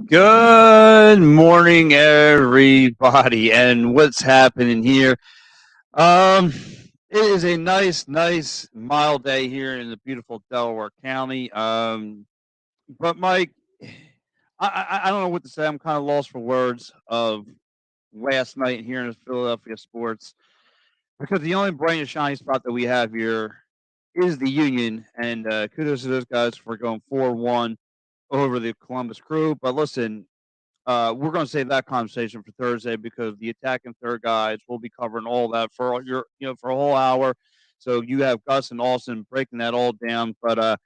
Good morning, everybody, and what's happening here? Um, it is a nice, mild day here in the beautiful Delaware County. But Mike, I don't know what to say. I'm kind of lost for words of last night here in Philadelphia sports because the only bright and shiny spot that we have here is the Union, and kudos to those guys for going 4-1 over the Columbus Crew. But listen, we're going to save that conversation for Thursday because the attacking third guys will be covering all that for all your, for a whole hour. So you have Gus and Austin breaking that all down. But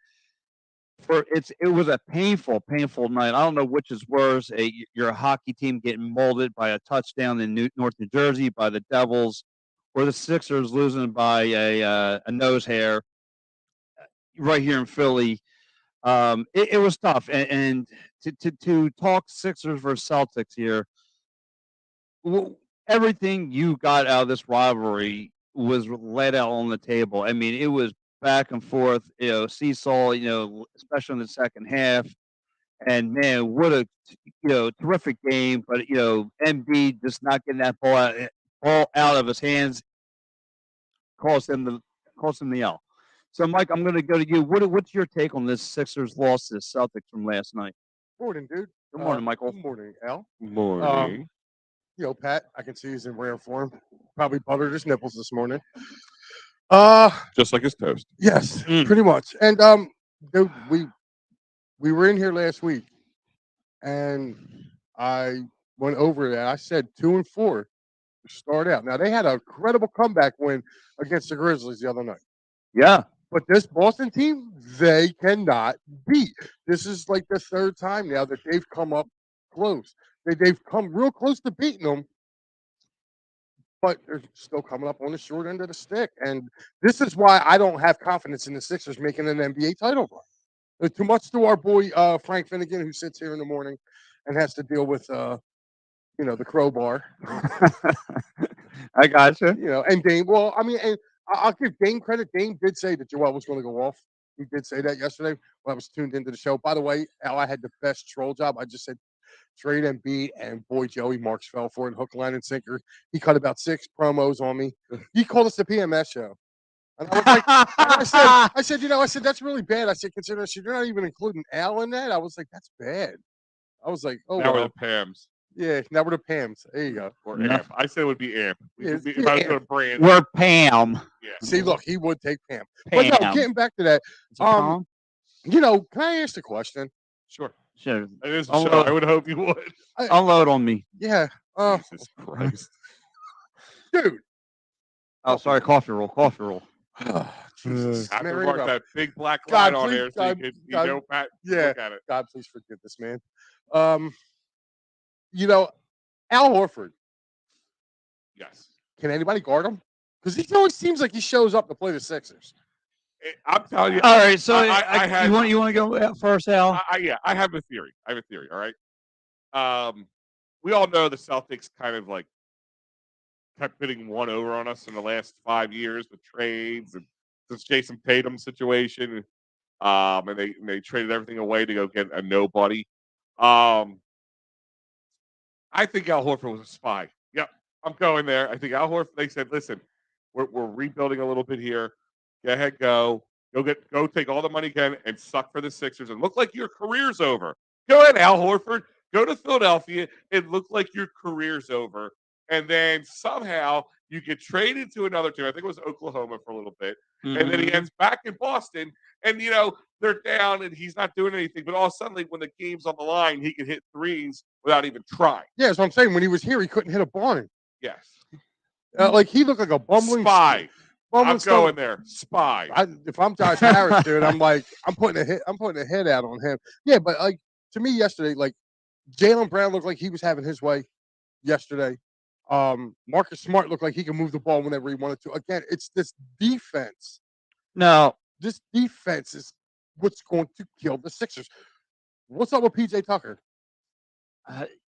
it was a painful night. I don't know which is worse: your hockey team getting molded by a touchdown in North New Jersey by the Devils, or the Sixers losing by a nose hair right here in Philly. It was tough, and to talk Sixers versus Celtics here, everything you got out of this rivalry was laid out on the table. I mean, it was back and forth, seesaw, especially in the second half. And man, what a terrific game! But MB just not getting that ball out of his hands caused him the L. So, Mike, I'm going to go to you. What's your take on this Sixers loss to the Celtics from last night? Morning, dude. Good morning, Michael. Good morning, Al. Morning. Pat, I can see he's in rare form. Probably buttered his nipples this morning. Just like his toast. Yes, pretty much. And dude, we were in here last week, and I went over that. I said 2-4 to start out. Now they had a credible comeback win against the Grizzlies the other night. Yeah. But this Boston team, they cannot beat. This is like the third time now that they've come up close. They've come real close to beating them, but they're still coming up on the short end of the stick. And this is why I don't have confidence in the Sixers making an NBA title run. Too much to our boy Frank Finnegan, who sits here in the morning and has to deal with the crowbar. I gotcha. And Dame. Well, I mean, and I'll give Dame credit. Dame did say that Joel was going to go off. He did say that yesterday when I was tuned into the show. By the way, Al, I had the best troll job. I just said trade Embiid, and boy, Joey Marks fell for it. Hook, line, and sinker. He cut about 6 promos on me. He called us the PMS show. And I was like, I said, that's really bad. I said, considering you're not even including Al in that. I was like, that's bad. I was like, oh, now we're the Pams. Yeah, now we're the Pams. There you go. Or Amp. I said it would be Amp. If I was going to brand. We're Pam. Yeah. See, look, he would take Pam. Pam. But no, getting back to that, can I ask a question? Sure. Sure. It is a show. I would hope you would. Unload on me. Yeah. Jesus Christ. Dude. Oh, sorry. Coffee roll. Jesus. I have to mark that big black God, line on please, there God, so you God, know, Pat, yeah. look at it. God, please forgive this man. Al Horford. Yes. Can anybody guard him? Because he always seems like he shows up to play the Sixers. I'm telling you. All right, so you want to go first, Al? I have a theory. All right. We all know the Celtics kind of like kept putting one over on us in the last 5 years with trades and this Jason Tatum situation. And they traded everything away to go get a nobody. I think Al Horford was a spy. Yep, I'm going there. I think Al Horford. They said, "Listen, we're rebuilding a little bit here. Go ahead, go take all the money you can and suck for the Sixers and look like your career's over. Go ahead, Al Horford. Go to Philadelphia and look like your career's over. And then somehow you get traded to another team. I think it was Oklahoma for a little bit, and then he ends back in Boston. And they're down and he's not doing anything. But all of a sudden, when the game's on the line, he can hit threes without even trying. Yeah, that's what I'm saying. When he was here, he couldn't hit a barn. Yes. Like he looked like a bumbling spy. I'm stone. going there. Spy. If I'm Josh Harris, dude, I'm like, I'm putting a hit out on him. Yeah, but like to me yesterday, like Jaylen Brown looked like he was having his way yesterday. Marcus Smart looked like he could move the ball whenever he wanted to. Again, it's this defense. No. This defense is what's going to kill the Sixers. What's up with PJ Tucker?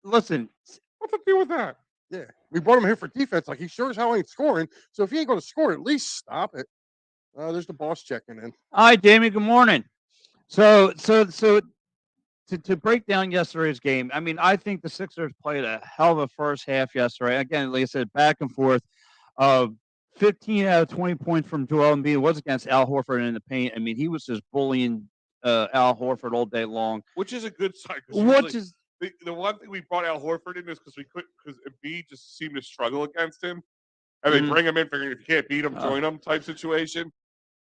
Listen, what's the deal with that? Yeah, we brought him here for defense. Like he sure as hell ain't scoring. So if he ain't going to score, at least stop it. There's the boss checking in. Hi, Damien. Good morning. So to break down yesterday's game, I mean, I think the Sixers played a hell of a first half yesterday. Again, like I said, back and forth. Uh, 15 out of 20 points from Joel Embiid was against Al Horford in the paint. I mean, he was just bullying Al Horford all day long, which is a good sign. Which is the one thing we brought Al Horford in is because Embiid just seemed to struggle against him, and they bring him in figuring if you can't beat him, join him type situation.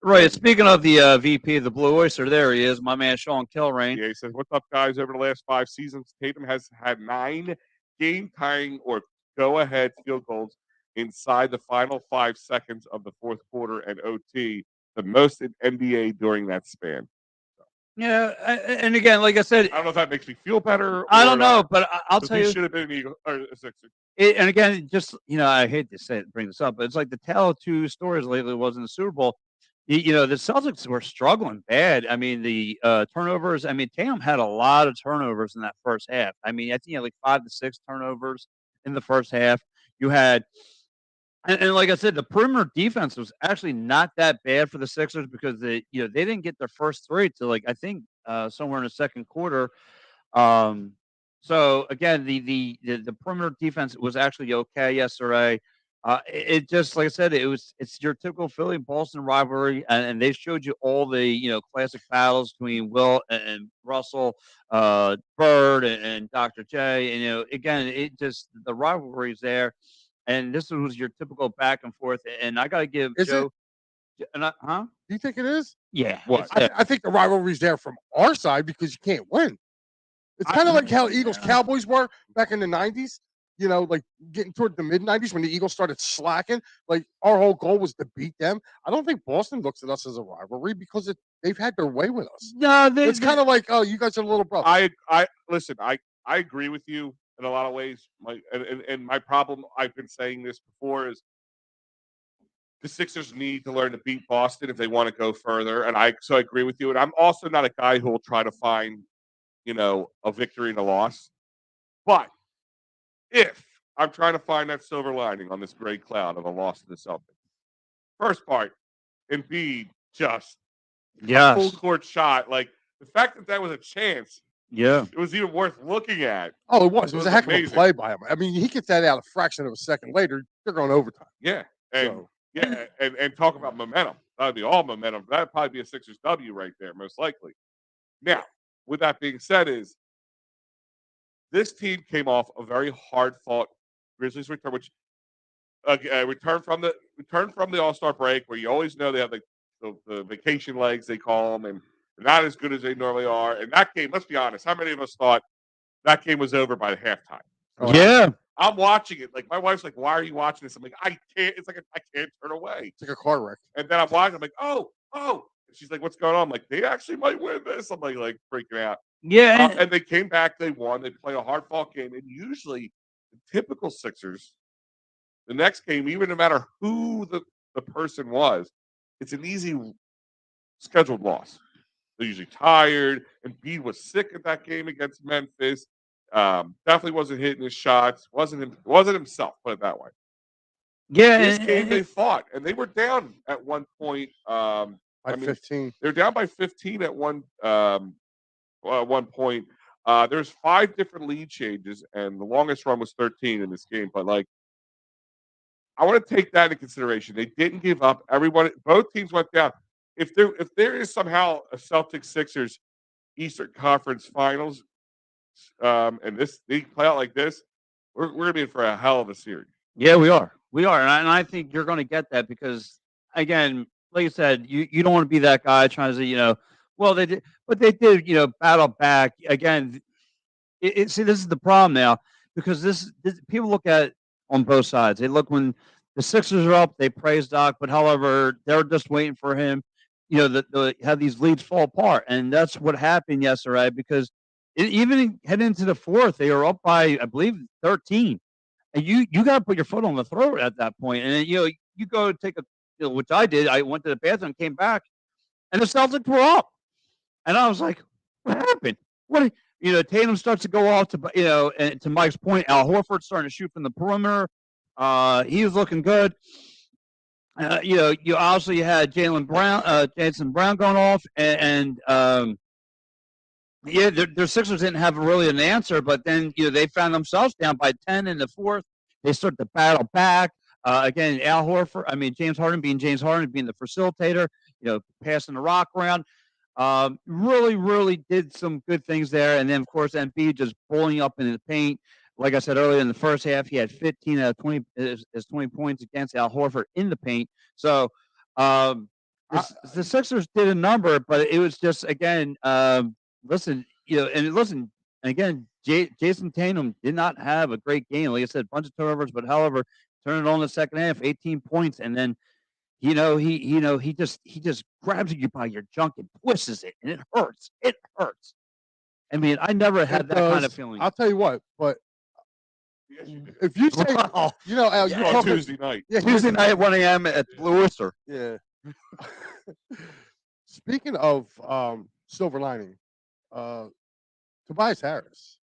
Right. Speaking of the VP of the Blue Oyster, there he is, my man Sean Kilrain. Yeah, he says, "What's up, guys? Over the last 5 seasons, Tatum has had 9 game-tying or go-ahead field goals inside the final 5 seconds of the fourth quarter and OT, the most in NBA during that span." Yeah, and again, like I said, I don't know if that makes me feel better. I don't know, but I'll tell you, should have been an Eagle or a Sixer. And again, just I hate to bring this up, but it's like the tale of two stories lately was in the Super Bowl. The Celtics were struggling bad. I mean, the turnovers. I mean, Tatum had a lot of turnovers in that first half. I mean, I think he had like 5 to 6 turnovers in the first half. You had, and like I said, the perimeter defense was actually not that bad for the Sixers because they didn't get their first 3 till like I think somewhere in the second quarter. So again, the perimeter defense was actually okay yesterday. It just like I said, it's your typical Philly Boston rivalry, and they showed you all the classic battles between Will and Russell, Bird and Dr. J. And again, it just the rivalry's there, and this was your typical back and forth. And I got to give Joe. Do you think it is? Yeah. What? I think the rivalry's there from our side because you can't win. It's kind of like how Eagles Cowboys were back in the 90s, like getting toward the mid 90s when the Eagles started slacking. Like our whole goal was to beat them. I don't think Boston looks at us as a rivalry because they've had their way with us. No, it's kind of like, oh, you guys are little brothers. I listen. I agree with you in a lot of ways. And my problem, I've been saying this before, is the Sixers need to learn to beat Boston if they want to go further. And so I agree with you. And I'm also not a guy who will try to find a victory and a loss. But if I'm trying to find that silver lining on this gray cloud of a loss to the Celtics, first part, Embiid just a full court shot. Like the fact that was a chance, it was even worth looking at. Oh, it was. It was a heck of a play by him. I mean, he gets that out a fraction of a second later. They're going overtime. Yeah, and talk about momentum. That'd be all momentum. That'd probably be a Sixers W right there, most likely. Now, with that being said, is this team came off a very hard-fought Grizzlies return, which return from the All-Star break, where you always know they have the vacation legs they call them, and they're not as good as they normally are. And that game, let's be honest, how many of us thought that game was over by the halftime? Yeah, I'm watching it. Like my wife's like, "Why are you watching this?" I'm like, "I can't." It's like I can't turn away. It's like a car wreck. And then I'm watching. I'm like, "Oh." She's like, "What's going on?" I'm like, "They actually might win this." I'm like freaking out. Yeah, and they came back. They won. They played a hard-fought game. And usually, the typical Sixers, the next game, even no matter who the person was, it's an easy scheduled loss. They're usually tired. And Embiid was sick at that game against Memphis. Definitely wasn't hitting his shots. Wasn't himself. Put it that way. Yeah, this game they fought, and they were down at one point. By 15. They're down by 15 at one point. There's 5 different lead changes, and the longest run was 13 in this game. But I want to take that into consideration. They didn't give up. Both teams went down. If there is somehow a Celtics Sixers Eastern Conference Finals, and they play out like this, we're gonna be in for a hell of a series. Yeah, we are, and I think you're going to get that because again, like you said, you don't want to be that guy trying to say, well, they did, but they did, battle back again. See, this is the problem now because this people look at it on both sides. They look when the Sixers are up, they praise Doc, but however, they're just waiting for him, to have these leads fall apart, and that's what happened yesterday because even heading into the fourth, they were up by I believe 13, and you got to put your foot on the throat at that point, and then, you go take a. Which I did. I went to the bathroom, came back, and the Celtics were up. And I was like, what happened? Tatum starts to go off to, and to Mike's point, Al Horford starting to shoot from the perimeter. He was looking good. You also had Jason Brown going off, and Yeah, their Sixers didn't have really an answer, but then they found themselves down by 10 in the fourth. They start to battle back. Again, James Harden being the facilitator, passing the rock around. Really, really did some good things there. And then, of course, Embiid just pulling up in the paint. Like I said earlier, in the first half, he had 15 out of 20 his 20 points against Al Horford in the paint. So the Sixers did a number, but it was just, again, listen, again, Jason Tatum did not have a great game. Like I said, a bunch of turnovers, but however, turned it on in the second half, 18 points, and then he just grabs you by your junk and twists it, and it hurts. It hurts. I mean, I never had that kind of feeling. I'll tell you what, but if you say, Al, you're on talking Tuesday night. Yeah, Tuesday night at 1 a.m. at Blue Oyster. Yeah. Speaking of silver lining, Tobias Harris.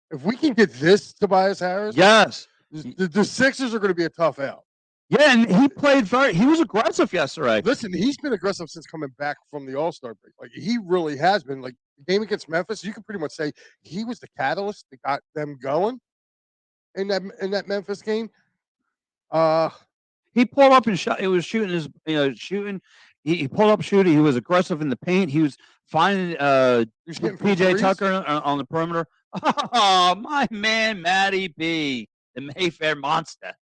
If we can get this Tobias Harris, yes, the Sixers are going to be a tough out. Yeah, and he played he was aggressive yesterday. Listen, he's been aggressive since coming back from the All-Star break. Like, he really has been. Like, the game against Memphis, you can pretty much say he was the catalyst that got them going in that Memphis game. He pulled up and shot. He was shooting shooting. He pulled up shooting. He was aggressive in the paint. He was finding PJ Tucker on the perimeter. Oh, my man, Matty B, the Mayfair monster.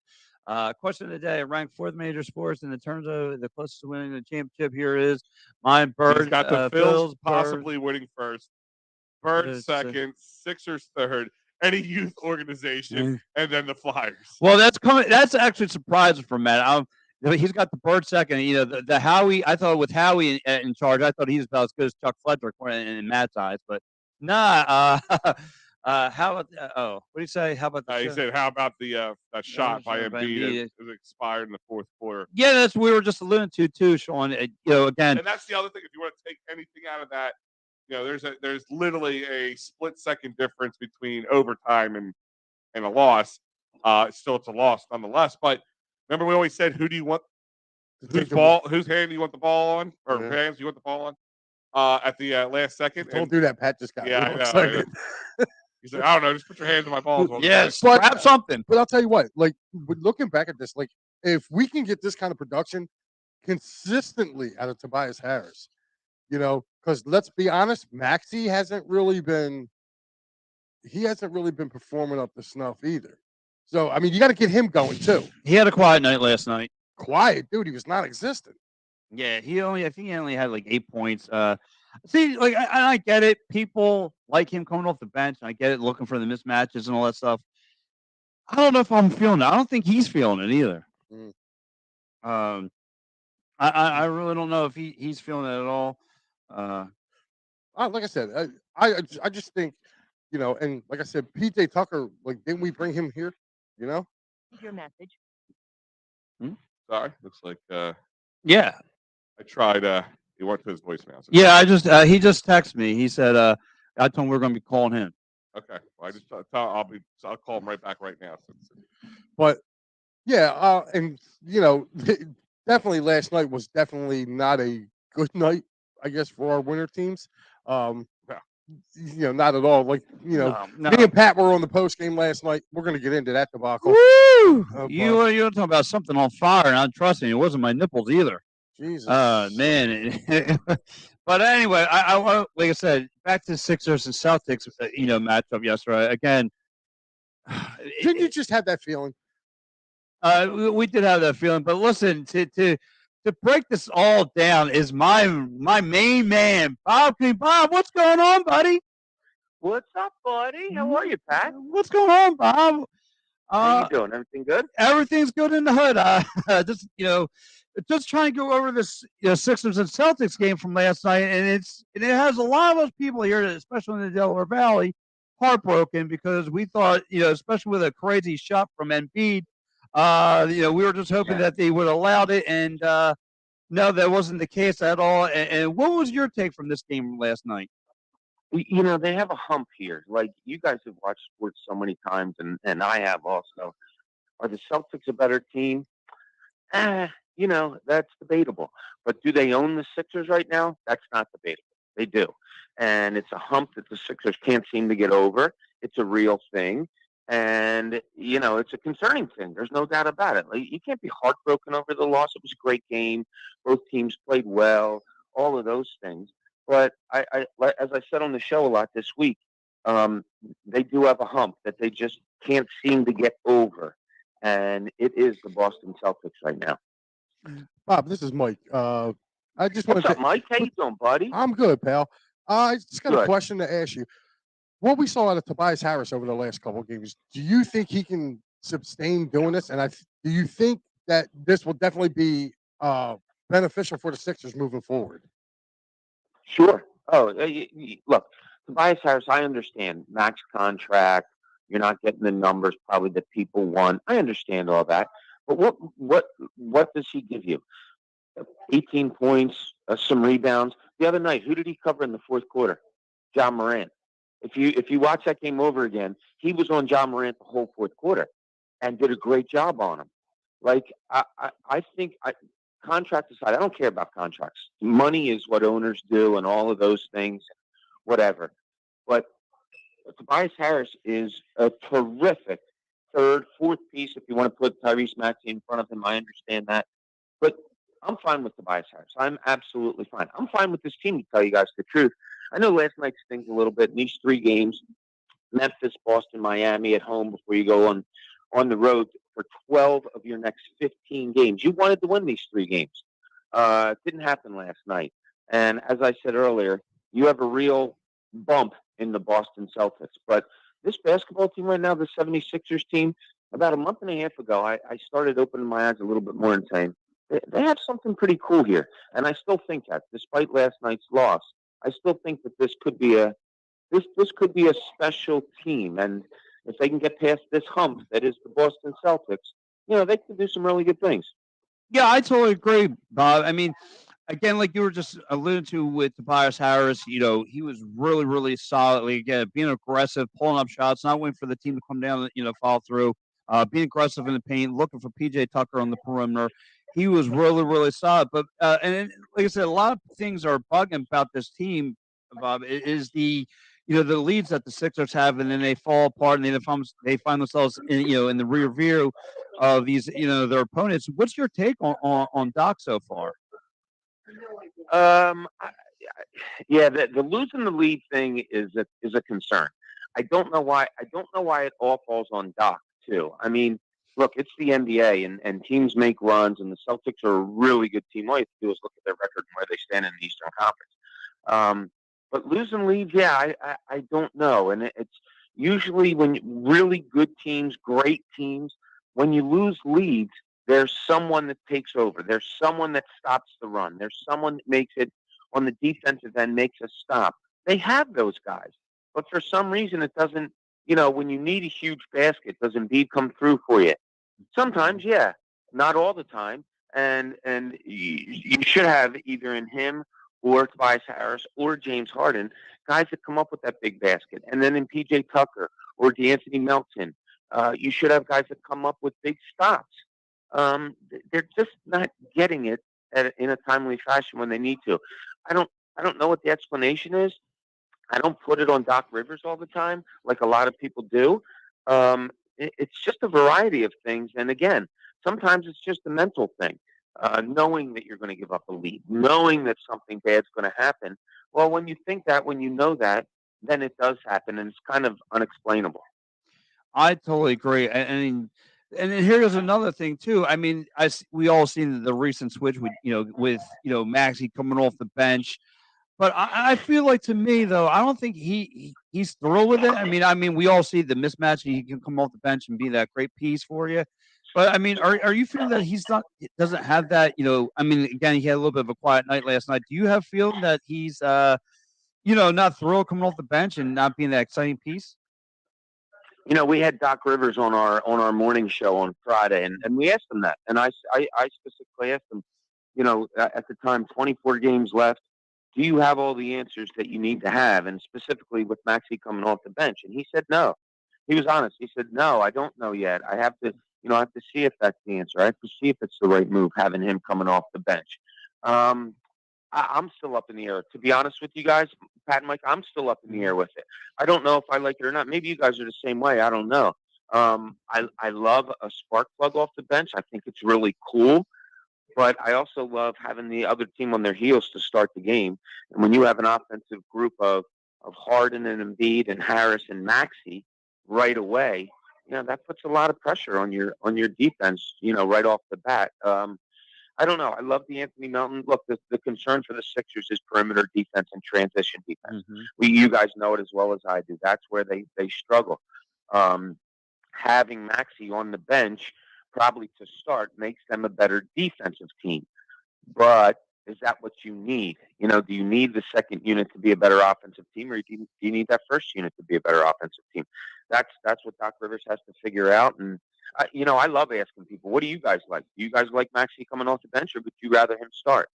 Question of the day: ranked fourth major sports in the terms of the closest to winning the championship. Here is my Bird. He's got the Phils possibly winning first, Bird second, Sixers third, any youth organization, and then the Flyers. Well, that's coming. That's actually surprising for Matt. He's got the Bird second. The Howie. I thought with Howie in charge, I thought he was about as good as Chuck Fletcher in Matt's eyes, but nah. How about what do you say? How about he said, "How about the that shot by Embiid is expired in the fourth quarter?" Yeah, that's what we were just alluding to too, Sean. Again, and that's the other thing. If you want to take anything out of that, there's literally a split second difference between overtime and a loss. Still, it's a loss nonetheless. But remember, we always said, who do you want? Whose hand do you want the ball on, or hands do you want the ball on? At the last second. Don't do that. Pat just got. Yeah, I know. He said, "I don't know. Just put your hands on my balls." Yes, grab something. But I'll tell you what. Like, looking back at this, like, if we can get this kind of production consistently out of Tobias Harris, because let's be honest, Maxey hasn't really been performing up to snuff either. So, I mean, you got to get him going too. He had a quiet night last night. Quiet, dude. He was non-existent. Yeah, I think he only had like 8 points. See, like I get it. People like him coming off the bench. I get it, looking for the mismatches and all that stuff. I don't know if I'm feeling it. I don't think he's feeling it either. I really don't know if he's feeling it at all. Like I said, I just think, and like I said, PJ Tucker, like, didn't we bring him here? Your message. Sorry, looks like yeah. I tried. He went to his voicemail. So yeah, I just he just texted me. He said I told him we are going to be calling him. Okay, well, I'll call him right back right now. But yeah, and definitely last night was definitely not a good night, I guess, for our winter teams. Not at all. Like, no. Me and Pat were on the post game last night. We're going to get into that debacle. Woo! You're talking about something on fire, and I'm trusting it wasn't my nipples either. Jesus. Man. But anyway, I want, like I said, back to the Sixers and Celtics, matchup yesterday. Again, didn't you just have that feeling? We did have that feeling, but listen, to break this all down is my main man, Bob Cooney. Bob, what's going on, buddy? What's up, buddy? How are you, Pat? What's going on, Bob? How you doing? Everything good? Everything's good in the hood. Just trying to go over this Sixers and Celtics game from last night, and it has a lot of us people here, especially in the Delaware Valley, heartbroken because we thought, especially with a crazy shot from Embiid, we were just hoping that they would have allowed it, and no, that wasn't the case at all. And what was your take from this game last night? They have a hump here. Like, you guys have watched sports so many times, and I have also. Are the Celtics a better team? That's debatable. But do they own the Sixers right now? That's not debatable. They do. and it's a hump that the Sixers can't seem to get over. It's a real thing. And, it's a concerning thing. There's no doubt about it. Like, you can't be heartbroken over the loss. It was a great game. Both teams played well, all of those things. But as I said on the show a lot this week, they do have a hump that they just can't seem to get over. And it is the Boston Celtics right now. Bob, this is Mike. I just wanted What's up, Mike? How you doing, buddy? I'm good, pal. I just got a Good. question to ask you. What we saw out of Tobias Harris over the last couple of games, do you think he can sustain doing this? And do you think that this will definitely be beneficial for the Sixers moving forward? Sure. Oh, look, Tobias Harris, I understand max contract. You're not getting the numbers probably that people want. I understand all that. But what does he give you? 18 points, some rebounds. The other night, who did he cover in the fourth quarter? John Morant. If you watch that game over again, he was on John Morant the whole fourth quarter and did a great job on him. Like, I think, contract aside, I don't care about contracts. Money is what owners do and all of those things, whatever. But Tobias Harris is a terrific third, fourth piece. If you want to put Tyrese Maxey in front of him, I understand that. But I'm fine with Tobias Harris. I'm absolutely fine. I'm fine with this team, to tell you guys the truth. I know last night stings a little bit in these 3 games, Memphis, Boston, Miami at home before you go on the road for 12 of your next 15 games. You wanted to win these 3 games. It didn't happen last night. And as I said earlier, you have a real bump in the Boston Celtics. But this basketball team right now, the 76ers team, about a month and a half ago, I started opening my eyes a little bit more and saying, they have something pretty cool here. And I still think that, despite last night's loss, I still think that this could be a special team. And if they can get past this hump that is the Boston Celtics, they can do some really good things. Yeah, I totally agree, Bob. I mean, again, like you were just alluding to with Tobias Harris, he was really, really solid. Again, being aggressive, pulling up shots, not waiting for the team to come down, follow through, being aggressive in the paint, looking for PJ Tucker on the perimeter. He was really, really solid. But and like I said, a lot of things are bugging about this team, Bob. Is the the leads that the Sixers have, and then they fall apart, and they find themselves in the rear view of these their opponents. What's your take on Doc so far? Yeah, the losing the lead thing is a concern. I don't know why it all falls on Doc too. I mean, look, it's the NBA, and teams make runs, and the Celtics are a really good team. All you have to do is look at their record and where they stand in the Eastern Conference. But losing leads, yeah, I don't know. And it's usually when really good teams, great teams, when you lose leads, there's someone that takes over. There's someone that stops the run. There's someone that makes it on the defensive end, makes a stop. They have those guys. But for some reason, it doesn't, when you need a huge basket, does Embiid come through for you? Sometimes, yeah. Not all the time. And you should have either in him or Tobias Harris or James Harden, guys that come up with that big basket. And then in PJ Tucker or DeAnthony Melton, you should have guys that come up with big stops. They're just not getting it in a timely fashion when they need to. I don't know what the explanation is. I don't put it on Doc Rivers all the time like a lot of people do. It's just a variety of things. And again, sometimes it's just a mental thing. Knowing that you're going to give up a lead, knowing that something bad's going to happen. Well, when you think that, when you know that, then it does happen, and it's kind of unexplainable. I totally agree. And then here's another thing too. I mean, we all seen the recent switch with Maxey coming off the bench, but I feel like, to me though, I don't think he's thrilled with it. I mean, we all see the mismatch. He can come off the bench and be that great piece for you. But I mean, are you feeling that doesn't have that? I mean, again, he had a little bit of a quiet night last night. Do you have feeling that he's not thrilled coming off the bench and not being that exciting piece? We had Doc Rivers on our morning show on Friday, and we asked him that, and I specifically asked him, at the time, 24 games left. Do you have all the answers that you need to have? And specifically with Maxey coming off the bench, and he said no. He was honest. He said, no, I don't know yet. I have to see if that's the answer. I have to see if it's the right move, having him coming off the bench. I'm still up in the air. To be honest with you guys, Pat and Mike, I'm still up in the air with it. I don't know if I like it or not. Maybe you guys are the same way. I don't know. I love a spark plug off the bench. I think it's really cool. But I also love having the other team on their heels to start the game. And when you have an offensive group of Harden and Embiid and Harris and Maxey right away, that puts a lot of pressure on your defense, right off the bat. I don't know. I love the Anthony Melton. Look, the concern for the Sixers is perimeter defense and transition defense. You guys know it as well as I do. That's where they struggle. Having Maxey on the bench probably to start makes them a better defensive team. But is that what you need? Do you need the second unit to be a better offensive team, or do you need that first unit to be a better offensive team? That's what Doc Rivers has to figure out. And I love asking people, what do you guys like? Do you guys like Maxey coming off the bench, or would you rather him start?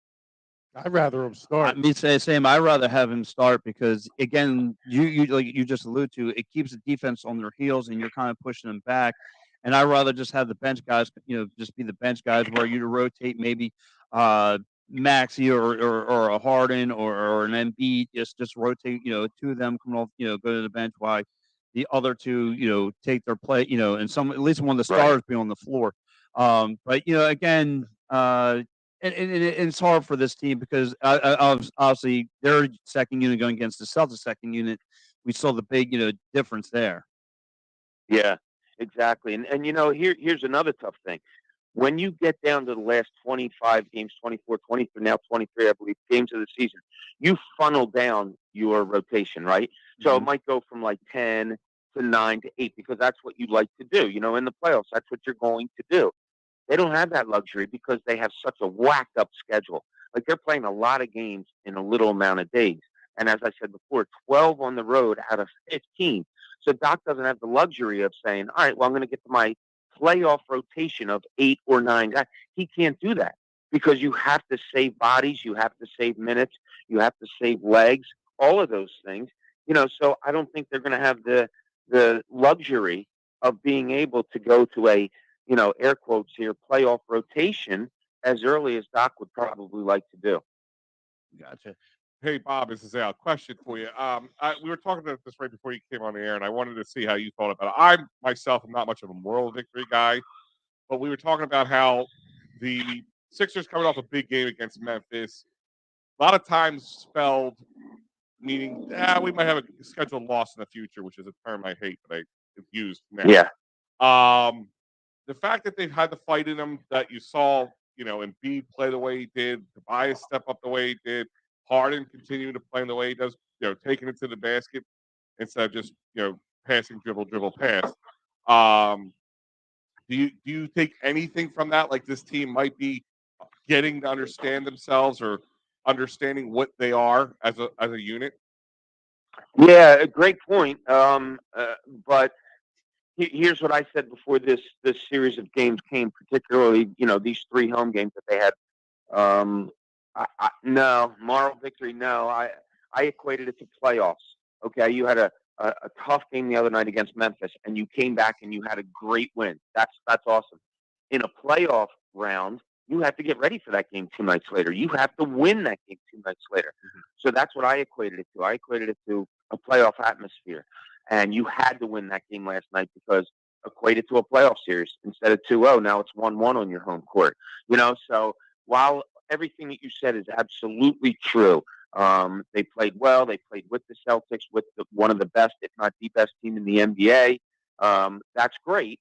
I'd rather him start. Me say the same. I'd rather have him start because, again, you like you just alluded to, it keeps the defense on their heels, and you're kind of pushing them back. And I'd rather just have the bench guys, just be the bench guys where you rotate maybe Maxey or a Harden or an Embiid, just rotate, two of them coming off, go to the bench while the other two, take their play, and at least one of the stars be on the floor. But again, and it's hard for this team because obviously their second unit going against the Celtics second unit, we saw the big, difference there. Yeah, exactly. And here's another tough thing. When you get down to the last 25 games, 24, 23, now 23, I believe, games of the season, you funnel down your rotation, right? So it might go from like 10 to 9 to 8 because that's what you like to do. In the playoffs, that's what you're going to do. They don't have that luxury because they have such a whacked up schedule. Like they're playing a lot of games in a little amount of days. And as I said before, 12 on the road out of 15. So Doc doesn't have the luxury of saying, all right, well, I'm going to get to my playoff rotation of 8 or 9 guys. He can't do that because you have to save bodies, you have to save minutes, you have to save legs, all of those things. So I don't think they're going to have the luxury of being able to go to a, air quotes here, playoff rotation as early as Doc would probably like to do. Gotcha. Hey, Bob, this is Al. Question for you. We were talking about this right before you came on the air, and I wanted to see how you thought about it. I, myself, am not much of a moral victory guy, but we were talking about how the Sixers coming off a big game against Memphis, a lot of times spelled, meaning, we might have a scheduled loss in the future, which is a term I hate, but I used now. Yeah. The fact that they've had the fight in them, that you saw, Embiid play the way he did, Tobias step up the way he did, Harden continuing to play the way he does, taking it to the basket instead of just, passing, dribble, pass. Do you take anything from that? Like this team might be getting to understand themselves or understanding what they are as a unit? Yeah, a great point. But here's what I said before this series of games came, particularly, these 3 home games that they had. No, moral victory, no. I equated it to playoffs. Okay, you had a tough game the other night against Memphis, and you came back and you had a great win. That's awesome. In a playoff round, you have to get ready for that game 2 nights later. You have to win that game 2 nights later. So that's what I equated it to. I equated it to a playoff atmosphere. And you had to win that game last night because equated to a playoff series instead of 2-0. Now it's 1-1 on your home court. So while everything that you said is absolutely true, they played well. They played with the Celtics, with one of the best, if not the best team in the NBA. That's great.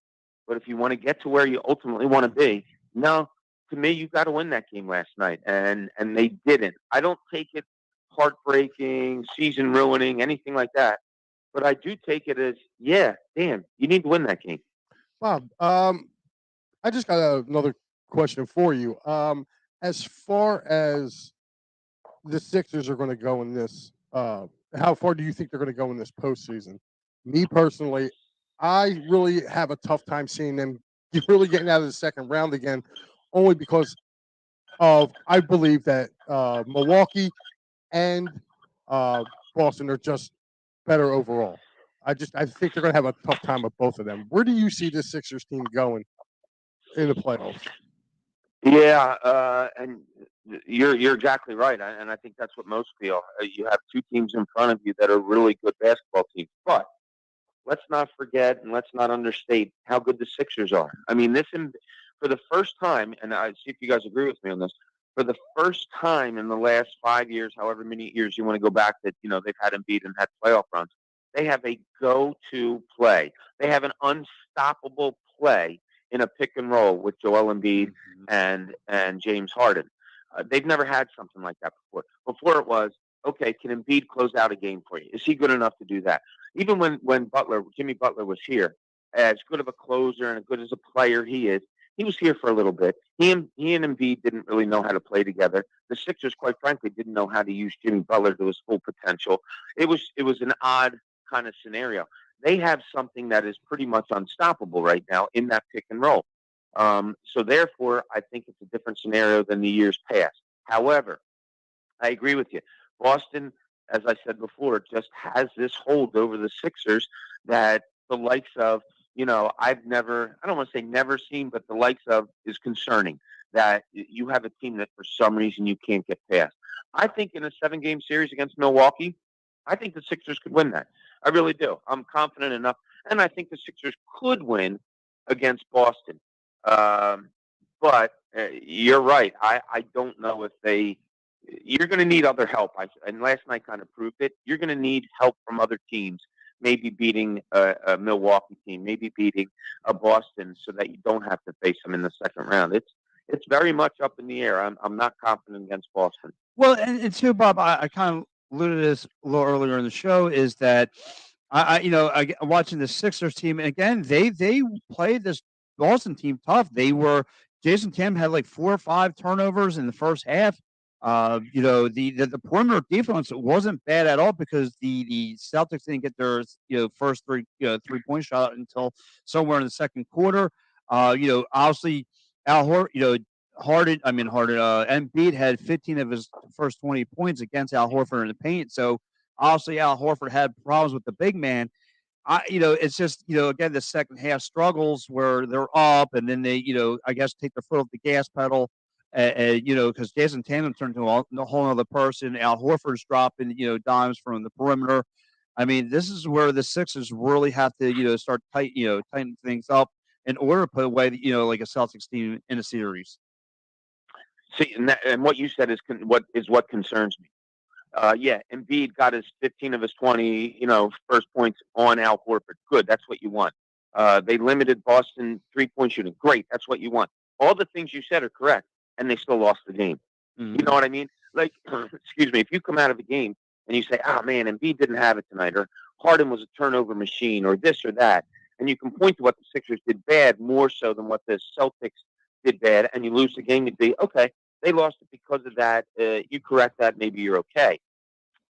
But if you want to get to where you ultimately want to be, no, to me, you got to win that game last night. And they didn't. I don't take it heartbreaking, season ruining, anything like that. But I do take it as, damn, you need to win that game. Bob, I just got another question for you. As far as the Sixers are going to go in this, how far do you think they're going to go in this postseason? Me personally, I really have a tough time seeing them really getting out of the second round again, only because of I believe that Milwaukee and Boston are just better overall. I think they're going to have a tough time with both of them. Where do you see this Sixers team going in the playoffs? Yeah, and You're exactly right, and I think that's what most feel. You have two teams in front of you that are really good basketball teams, but let's not forget and let's not understate how good the Sixers are. I mean, for the first time, and I see if you guys agree with me on this. For the first time in the last 5 years, however many years you want to go back, that they've had Embiid and had playoff runs, they have a go-to play. They have an unstoppable play in a pick and roll with Joel Embiid and James Harden. They've never had something like that before. Before it was, okay, can Embiid close out a game for you? Is he good enough to do that? Even when Jimmy Butler was here, as good of a closer and as good as a player he is, he was here for a little bit. He and Embiid didn't really know how to play together. The Sixers, quite frankly, didn't know how to use Jimmy Butler to his full potential. It was an odd kind of scenario. They have something that is pretty much unstoppable right now in that pick and roll. So therefore, I think it's a different scenario than the years past. However, I agree with you. Boston, as I said before, just has this hold over the Sixers that the likes of, I don't want to say never seen, but the likes of is concerning, that you have a team that for some reason you can't get past. I think in a 7-game series against Milwaukee, I think the Sixers could win that. I really do. I'm confident enough. And I think the Sixers could win against Boston. But you're right. I don't know if you're going to need other help. And last night kind of proved it. You're going to need help from other teams, maybe beating a Milwaukee team, maybe beating a Boston, so that you don't have to face them in the second round. It's very much up in the air. I'm not confident against Boston. Well, and too, Bob, I kind of alluded to this a little earlier in the show, is that I watching the Sixers team, and again, they played this Boston team tough. Jason Tatum had like 4 or 5 turnovers in the first half. The perimeter defense wasn't bad at all, because the Celtics didn't get their first 3-point shot until somewhere in the second quarter. Obviously Harden, Embiid had 15 of his first 20 points against Al Horford in the paint. So obviously Al Horford had problems with the big man. It's just, again, the second half struggles where they're up, and then they, I guess, take their foot off the gas pedal, because Jason Tatum turned to a whole other person. Al Horford's dropping, dimes from the perimeter. I mean, this is where the Sixers really have to, start tighten things up in order to put away, like a Celtics team in a series. See, and what you said is what concerns me. Embiid got his 15 of his 20, first points on Al Horford. Good, that's what you want. They limited Boston 3-point shooting. Great, that's what you want. All the things you said are correct, and they still lost the game. Mm-hmm. You know what I mean? Like, excuse me, if you come out of a game and you say, "Oh man, Embiid didn't have it tonight," or Harden was a turnover machine, or this or that, and you can point to what the Sixers did bad more so than what the Celtics did bad, and you lose the game, you'd be okay. They lost it because of that. You correct that, maybe you're okay.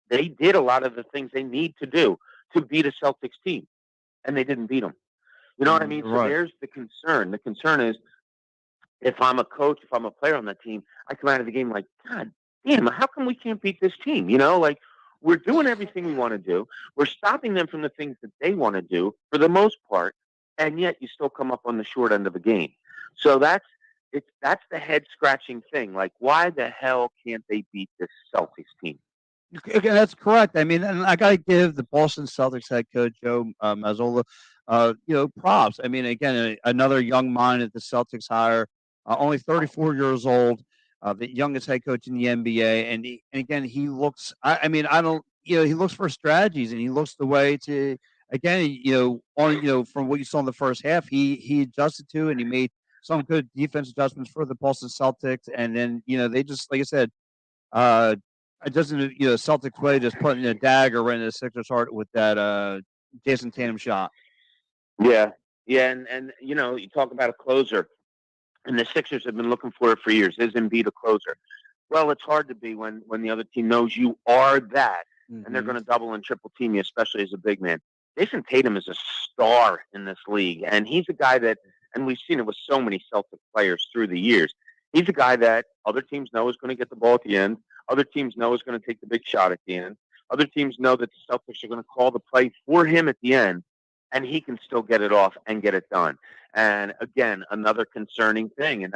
They did a lot of the things they need to do to beat a Celtics team, and they didn't beat them. You know what I mean? Right. So there's the concern. The concern is, if I'm a coach, if I'm a player on that team, I come out of the game like, God damn, how come we can't beat this team? Like, we're doing everything we want to do. We're stopping them from the things that they want to do for the most part, and yet you still come up on the short end of a game. So that's the head-scratching thing. Like, why the hell can't they beat this Celtics team? Okay, that's correct. I mean, and I got to give the Boston Celtics head coach Joe Mazzola, props. I mean, again, another young mind at the Celtics hire, only 34 years old, the youngest head coach in the NBA, and again, he looks. He looks for strategies, and he looks the way to. Again, from what you saw in the first half, he adjusted to, and he made some good defense adjustments for the Boston Celtics, and then they just, like I said, it doesn't, Celtics way, just putting a dagger right in the Sixers' heart with that Jason Tatum shot. Yeah, and you talk about a closer, and the Sixers have been looking for it for years. Is Embiid a closer? Well, it's hard to be when the other team knows you are that, mm-hmm. and they're going to double and triple team you, especially as a big man. Jason Tatum is a star in this league, and he's a guy that, and we've seen it with so many Celtic players through the years, he's a guy that other teams know is going to get the ball at the end. Other teams know is going to take the big shot at the end. Other teams know that the Celtics are going to call the play for him at the end, and he can still get it off and get it done. And again, another concerning thing, and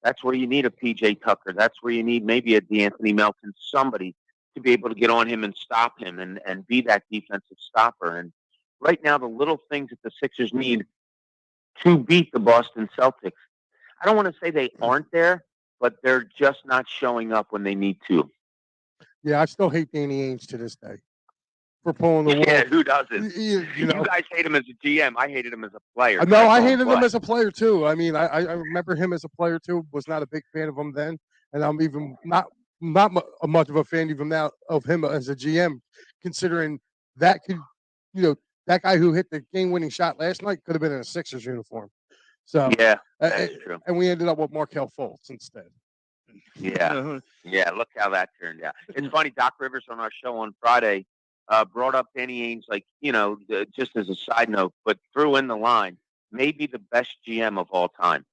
That's where you need a PJ Tucker. That's where you need maybe a DeAnthony Melton, somebody to be able to get on him and stop him and be that defensive stopper. And right now, the little things that the Sixers need to beat the Boston Celtics, I don't want to say they aren't there, but they're just not showing up when they need to. Yeah, I still hate Danny Ainge to this day for pulling the wool. Yeah, who doesn't? You know, You guys hate him as a GM. I hated him as a player. no, I hated him as a player too. I mean, I remember him as a player too. Was not a big fan of him then, and I'm even not much of a fan even now of him as a GM, considering that could, that guy who hit the game-winning shot last night could have been in a Sixers uniform. So yeah, that's true. And we ended up with Markelle Fultz instead. Yeah, yeah. Look how that turned out. It's funny. Doc Rivers on our show on Friday brought up Danny Ainge, like, just as a side note, but threw in the line, maybe the best GM of all time.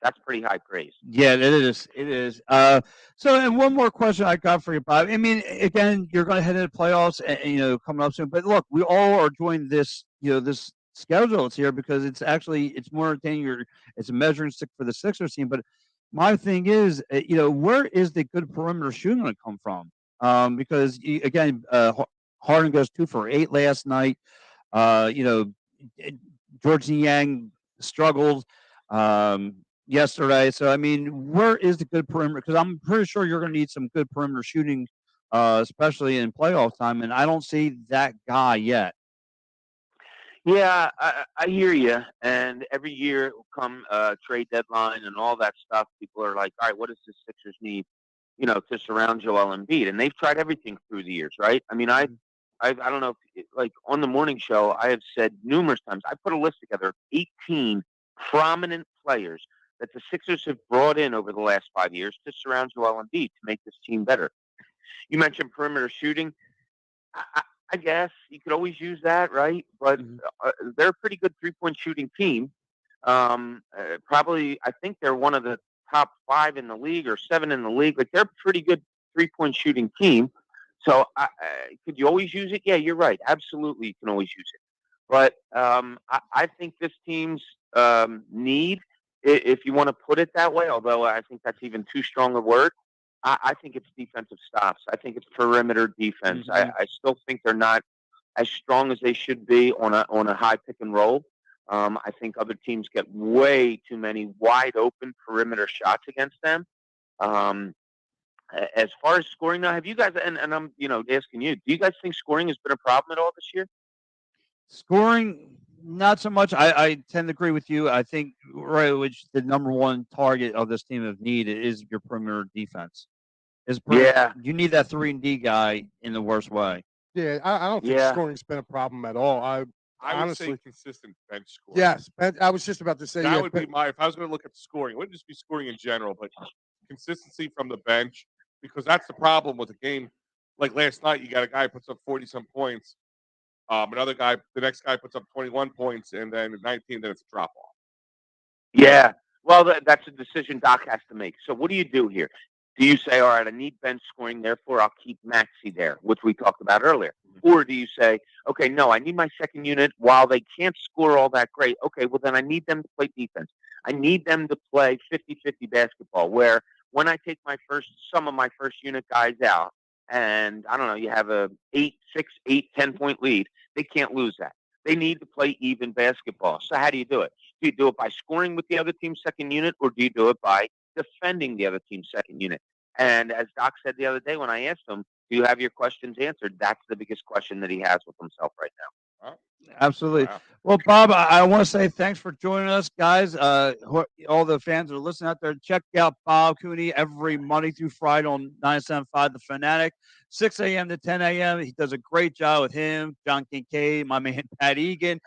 That's pretty high praise. Yeah, it is. It is. So, and one more question I got for you, Bob. I mean, again, you're going to head into playoffs, and, coming up soon. But look, we all are enjoying this, this schedule here because it's more entertaining. It's a measuring stick for the Sixers team. But my thing is, where is the good perimeter shooting going to come from? Because again, Harden goes 2 for 8 last night. George Niang struggled yesterday. So, I mean, where is the good perimeter? Because I'm pretty sure you're going to need some good perimeter shooting, especially in playoff time. And I don't see that guy yet. Yeah, I hear you. And every year come trade deadline and all that stuff, people are like, all right, what does the Sixers need, to surround Joel Embiid? And they've tried everything through the years, right? I mean, I don't know, if, on the morning show, I have said numerous times, I put a list together of 18 prominent players that the Sixers have brought in over the last 5 years to surround Joel Embiid to make this team better. You mentioned perimeter shooting. I guess you could always use that, right? But they're a pretty good three-point shooting team. Probably, I think they're one of the top 5 in the league or 7 in the league. Like, they're a pretty good three-point shooting team. So could you always use it? Yeah, you're right. Absolutely, you can always use it. But I think this team's need, if you want to put it that way, although I think that's even too strong a word, I think it's defensive stops. I think it's perimeter defense. I still think they're not as strong as they should be on a high pick and roll. I think other teams get way too many wide open perimeter shots against them. As far as scoring now, have you guys, and I'm asking you, do you guys think scoring has been a problem at all this year? Scoring, not so much. I tend to agree with you. I think which the number one target of this team of need is your perimeter defense. You need that 3-and-D guy in the worst way. Yeah, I don't think scoring's been a problem at all. I honestly would say consistent bench scoring. Yes, I was just about to say that would be if I was going to look at scoring, it wouldn't just be scoring in general, but consistency from the bench, because that's the problem with a game like last night. You got a guy who puts up 40-some points, the next guy puts up 21 points, and then 19, then it's a drop off. Yeah, well, that's a decision Doc has to make. So what do you do here? Do you say, all right, I need bench scoring, therefore I'll keep Maxey there, which we talked about earlier? Or do you say, okay, no, I need my second unit. While they can't score all that great, okay, well, then I need them to play defense. I need them to play 50-50 basketball, where when I take some of my first unit guys out, and I don't know, you have a 6, 8, 10-point lead, they can't lose that. They need to play even basketball. So how do you do it? Do you do it by scoring with the other team's second unit, or do you do it by defending the other team's second unit? And as Doc said the other day when I asked him, do you have your questions answered? That's the biggest question that he has with himself right now. Absolutely. Wow. Well, Bob, I want to say thanks for joining us, guys. All the fans that are listening out there, check out Bob Cooney every Monday through Friday on 97.5 The Fanatic, 6 a.m. to 10 a.m. He does a great job with him, John Kincaid, my man Pat Egan,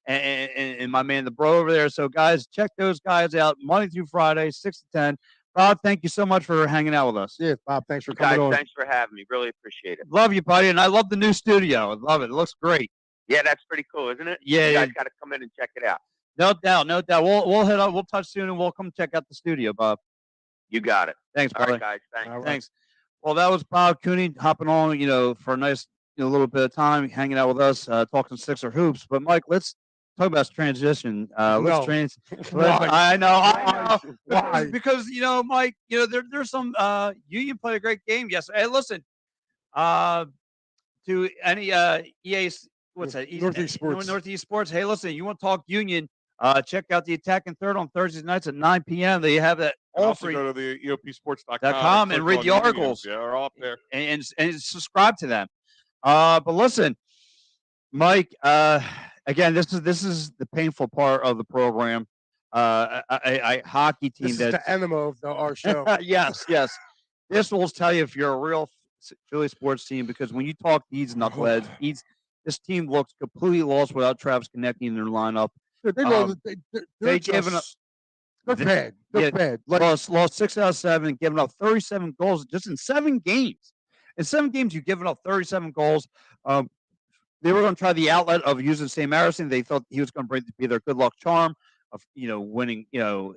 and my man the bro over there. So, guys, check those guys out Monday through Friday, 6 to 10. Bob, thank you so much for hanging out with us. Yeah, Bob, thanks for coming on. Thanks for having me. Really appreciate it. Love you, buddy, and I love the new studio. I love it. It looks great. Yeah, that's pretty cool, isn't it? Yeah, you guys got to come in and check it out. No doubt, no doubt. We'll head up. We'll touch soon, and we'll come check out the studio, Bob. You got it. Thanks, brother. All right, guys. Thanks. All right. Thanks. Well, that was Bob Cooney hopping on, for a nice, little bit of time, hanging out with us, talking Sixer hoops. But Mike, let's talk about transition. No. Why? I know. Why? Because Mike, there's some Union played a great game yesterday. Hey, listen, to any EA, what's that? Northeast Sports. Northeast Sports. Hey, listen, you want to talk Union? Check out the Attack and Third on Thursdays nights at 9 p.m. They have that And all also free. go to the .com and read the articles. Yeah, they're all up there. And subscribe to them. But listen, Mike. Again, this is the painful part of the program. A hockey team This is the enema of our show. yes. This will tell you if you're a real Philly sports team, because when you talk these knuckleheads, this team looks completely lost without Travis Konecny in their lineup. They're given up. They're bad. They're bad. Lost 6 out of 7, giving up 37 goals just in 7 games. In 7 games, you've given up 37 goals. They were going to try the outlet of using St. Marison. They thought he was going to be their good luck charm of winning.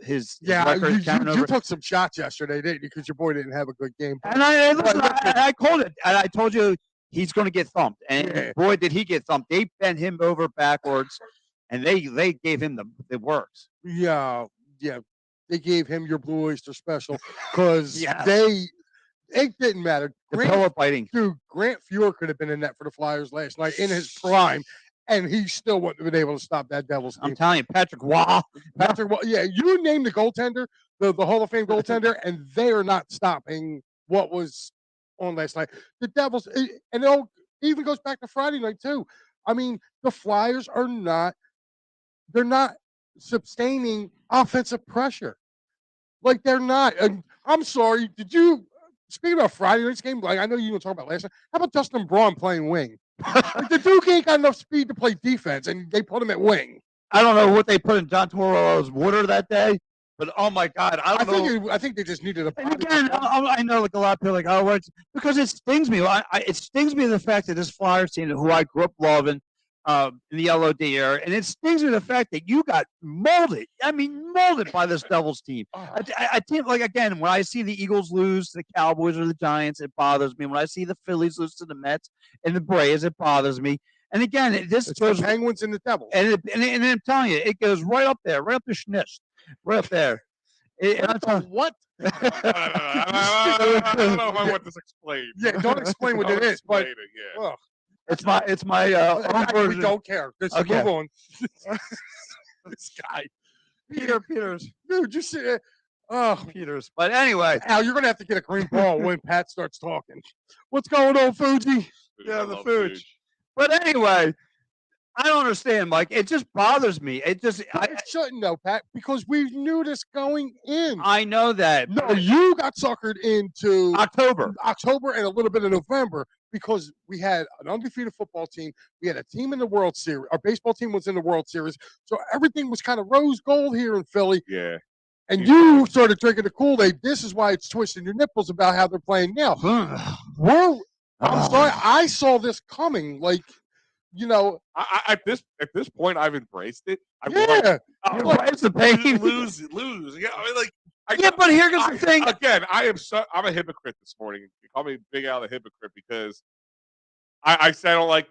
His record. You took some shots yesterday, didn't you? Because your boy didn't have a good game. And I called it. And I told you he's going to get thumped. And boy, did he get thumped. They bent him over backwards, and they gave him the works. Yeah. They gave him your Blue Oyster Special because it didn't matter. Pillow biting. Dude, Grant Fuhr could have been in net for the Flyers last night in his prime, and he still wouldn't have been able to stop that Devils team. I'm telling you, Patrick Waugh. You name the goaltender, the Hall of Fame goaltender, and they are not stopping what was on last night. The Devils, and it even goes back to Friday night too. I mean, the Flyers are they're not sustaining offensive pressure. Like they're not. And I'm sorry, speaking about Friday night's game, like I know you were talking about last night. How about Dustin Braun playing wing? Like, the Duke ain't got enough speed to play defense, and they put him at wing. I don't know what they put in John Tortorella's water that day, but oh my God, I think they just needed a. And again, I know like a lot of people are like, because it stings me. It stings me the fact that this Flyers team, who I grew up loving, in the LOD era, and it stings me the fact that you got molded. I mean, molded by this Devils team. I think, like, again, when I see the Eagles lose to the Cowboys or the Giants, it bothers me. When I see the Phillies lose to the Mets and the Braves, it bothers me. And again, it's goes the Penguins and the Devils, and I'm telling you, it goes right up there, right up the schnish, right up there. What? I don't know if I want this explained. Yeah, don't explain what it is, but it's my we don't care. Let's move on. This guy, Peters, dude, you see, Peters. But anyway, Al, you're gonna have to get a green ball when Pat starts talking. What's going on, Fuji? Yeah, the Fuji. But anyway, I don't understand, Mike. It just bothers me. It shouldn't though, Pat, because we knew this going in. I know that. No, you got suckered into October and a little bit of November because we had an undefeated football team. We had a team in the World Series. Our baseball team was in the World Series. So everything was kind of rose gold here in Philly. Yeah. And you started drinking the Kool-Aid. This is why it's twisting your nipples about how they're playing now. I'm sorry. I saw this coming. Like, you know, at this point, I've embraced it. It's the pain. Lose. Yeah, I mean, like, but here goes the thing. Again, I'm a hypocrite this morning. You call me Big Al the hypocrite because I said I don't like,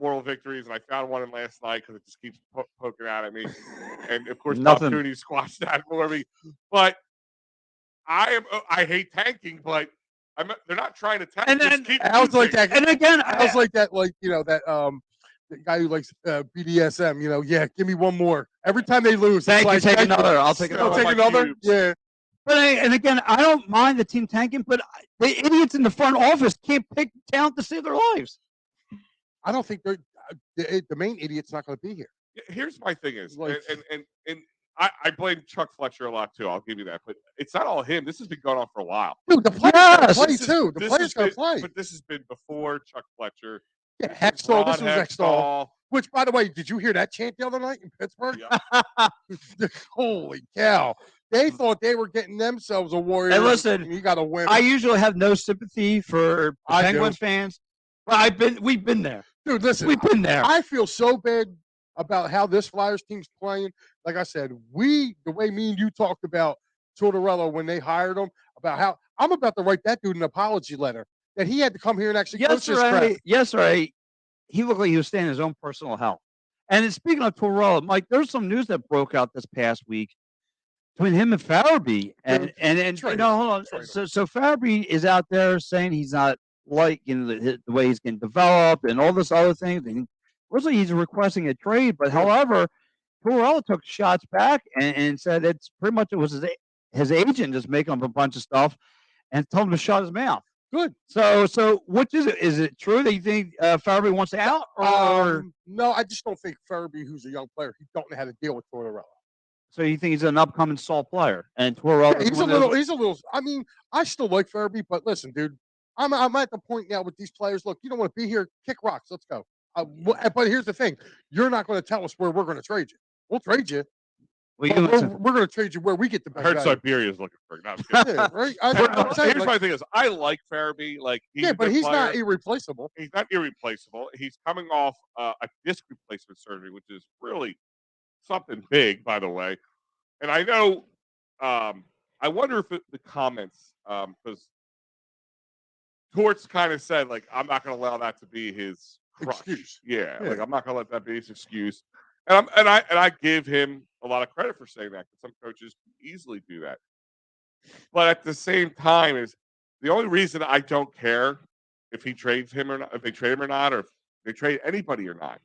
moral victories, and I found one in last night because it just keeps poking out at me. And of course, Bob Cooney squashed that for me. But I hate tanking, but they're not trying to tank. And then I was like that. And again, I was like that. Like the guy who likes BDSM. Give me one more. Every time they lose, take another. I'll take another. I'll take another. Cubes. Yeah. And again, I don't mind the team tanking, but the idiots in the front office can't pick talent to save their lives. I don't think the main idiot's not going to be here. Here's my thing is, and I blame Chuck Fletcher a lot too. I'll give you that, but it's not all him. This has been going on for a while. Dude, the players play too. The players got to play. But this has been before Chuck Fletcher. Yeah, Hextall. This was Hextall. Which, by the way, did you hear that chant the other night in Pittsburgh? Yeah. Holy cow! They thought they were getting themselves a Warrior. Hey, listen, you got to win. I usually have no sympathy for Penguins fans, but we've been there. Dude, listen, we've been there. I feel so bad about how this Flyers team's playing. Like I said, the way me and you talked about Tortorella when they hired him, about how I'm about to write that dude an apology letter that he had to come here and actually coach this crap. Yes, right. He looked like he was staying in his own personal hell. And speaking of Torella, Mike, there's some news that broke out this past week between him and Farabee, and hold on. So Farabee is out there saying he's not liking the way he's getting developed and all this other things. And originally he's requesting a trade, but however, Torella took shots back and said it's pretty much it was his agent just making up a bunch of stuff and told him to shut his mouth. Good. So which is it? Is it true that you think Farabee wants out? Or no, I just don't think Farabee, who's a young player, he don't know how to deal with Torella. So you think he's an upcoming salt player? And Torella, he's a little. I mean, I still like Farabee, but listen, dude, I'm at the point now with these players. Look, you don't want to be here. Kick rocks. Let's go. But here's the thing: you're not going to tell us where we're going to trade you. We'll trade you. We're going to trade you where we get the best. I heard Siberia's looking for. No, yeah, right. Here's my thing: is I like Farabee. Like but he's not irreplaceable. He's not irreplaceable. He's coming off a disc replacement surgery, which is really something big, by the way. And I know, I wonder if the comments, because Torts kind of said, like, I'm not going to allow that to be his excuse. Yeah, like I'm not going to let that be his excuse. And I give him a lot of credit for saying that, because some coaches easily do that. But at the same time, is the only reason I don't care if he trades him or not, if they trade him or not, or if they trade anybody or not.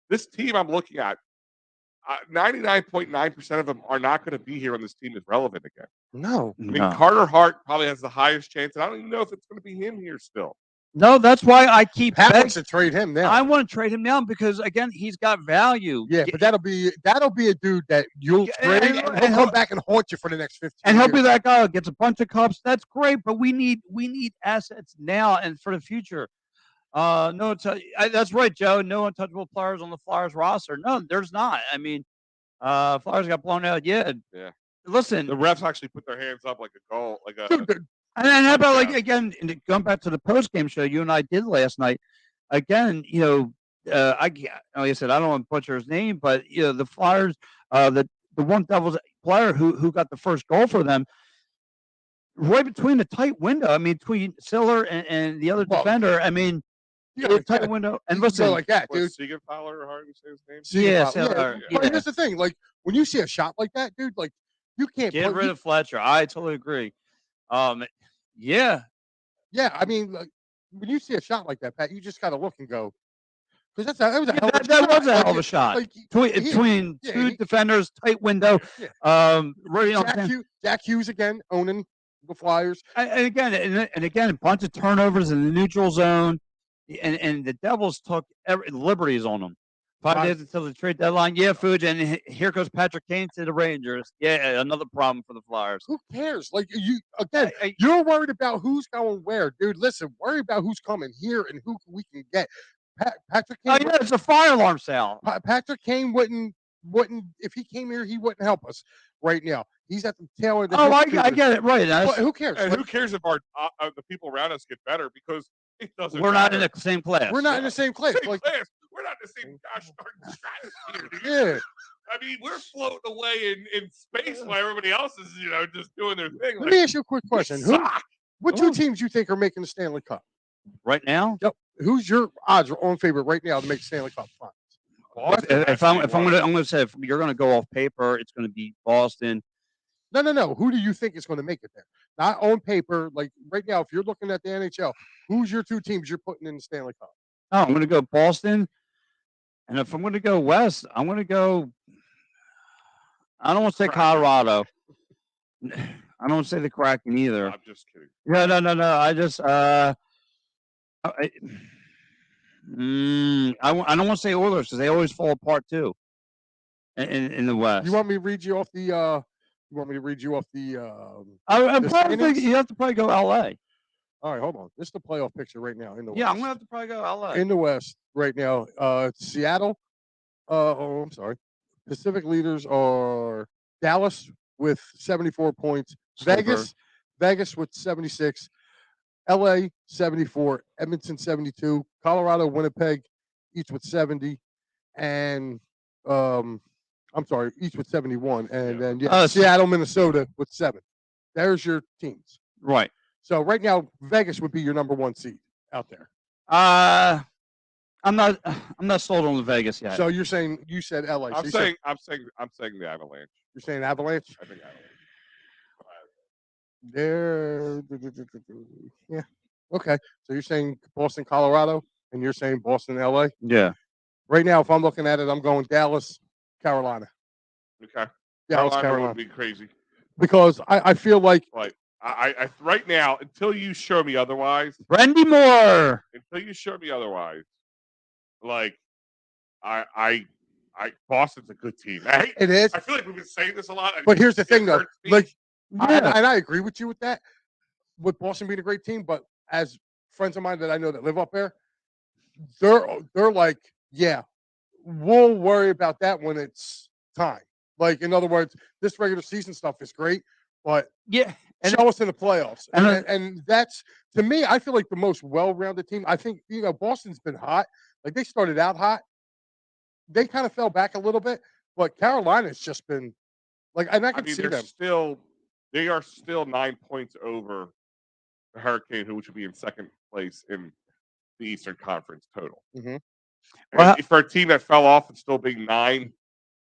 This team I'm looking at, 99.9% of them are not going to be here when this team is relevant again. No. I mean, Carter Hart probably has the highest chance, and I don't even know if it's going to be him here still. No, that's why I keep begging to trade him now. I want to trade him now because again, he's got value. Yeah, but that'll be a dude that you'll trade and he'll come back and haunt you for the next 15 and years. He'll be that guy who gets a bunch of cups. That's great, but we need assets now and for the future. No, that's right, Joe. No untouchable players on the Flyers roster. No, there's not. I mean, Flyers got blown out. Yeah. Listen, the refs actually put their hands up like a goal, like a. And how about like again, going back to the post game show you and I did last night? Again, like I said, I don't want to butcher his name, but the Flyers, the one Devils player who got the first goal for them, right between the tight window. I mean, between Siller and the other defender. I mean, tight window. And listen, like that, dude. Siegenthaler, or how do you say his name? Yeah, Siller. But here's the thing: like when you see a shot like that, dude, like you can't get rid of Fletcher. I totally agree. Yeah. I mean, like, when you see a shot like that, Pat, you just gotta look and go, because that was a hell of a shot. Like, between two defenders, tight window. Jack Hughes again owning the Flyers, and again, a bunch of turnovers in the neutral zone, and the Devils took liberties on them. 5 days until the trade deadline. Yeah, Fuji, and here goes Patrick Kane to the Rangers. Yeah, another problem for the Flyers. Who cares? Like you're worried about who's going where, dude. Listen, worry about who's coming here and who we can get. Patrick Kane. Oh yeah, it's a fire alarm sale. Patrick Kane wouldn't if he came here, he wouldn't help us right now. He's at the tail end. I get it. Right. But who cares? And who cares if our the people around us get better, because it doesn't. We're not in the same class. We're not in the same class. We're not in the same gosh darn stratosphere. Yeah. I mean, we're floating away in space while everybody else is, just doing their thing. Let me ask you a quick question. What two teams you think are making the Stanley Cup right now? Yep. Who's your odds on favorite right now to make the Stanley Cup finals? If I'm going to say, if you're going to go off paper, it's going to be Boston. No. Who do you think is going to make it there? Not on paper. Like right now, if you're looking at the NHL, who's your two teams you're putting in the Stanley Cup? Oh, I'm going to go Boston. And if I'm going to go west, I'm going to go. I don't want to say Colorado. I don't want to say the Kraken either. I'm just kidding. No. I just I don't want to say Oilers because they always fall apart too. In the West. You want me to read you off the? You want me to read you off the? I probably think you have to probably go LA. All right, hold on. This is the playoff picture right now in the West. Yeah, I'm gonna have to probably go LA. In the West right now, Seattle. I'm sorry. Pacific leaders are Dallas with 74 points, Vegas with 76, LA 74, Edmonton 72, Colorado, Winnipeg, each with 70, and each with 71, and then Seattle, Minnesota with 7. There's your teams. Right. So right now, Vegas would be your number one seed out there. I'm not sold on the Vegas yet. So you're saying you said LA. So I'm you saying said, the Avalanche. you're saying Avalanche. I think Avalanche. There. Yeah. Okay. So you're saying Boston, Colorado, and you're saying Boston, LA. Yeah. Right now, if I'm looking at it, I'm going Dallas, Carolina. Okay. Dallas, Carolina Carolina. would be crazy. Because I feel like But I right now, until you show me otherwise, Brandy Moore. like I Boston's a good team. I it is. feel like we've been saying this a lot. But here's the thing, though. hurts me. Like, Yeah. and I agree with you with that, with Boston being a great team. But as friends of mine that I know that live up there, they're like, yeah, we'll worry about that when it's time. Like, in other words, this regular season stuff is great, but Yeah. And show us in the playoffs. and, And that's, to me, I feel like the most well-rounded team. I think, Boston's been hot. Like, they started out hot. They kind of fell back a little bit, but Carolina's just been like, and I can see them. They are still 9 points over the Hurricane, which would be in second place in the Eastern Conference total. Mhm. Well, And for a team that fell off and still being 9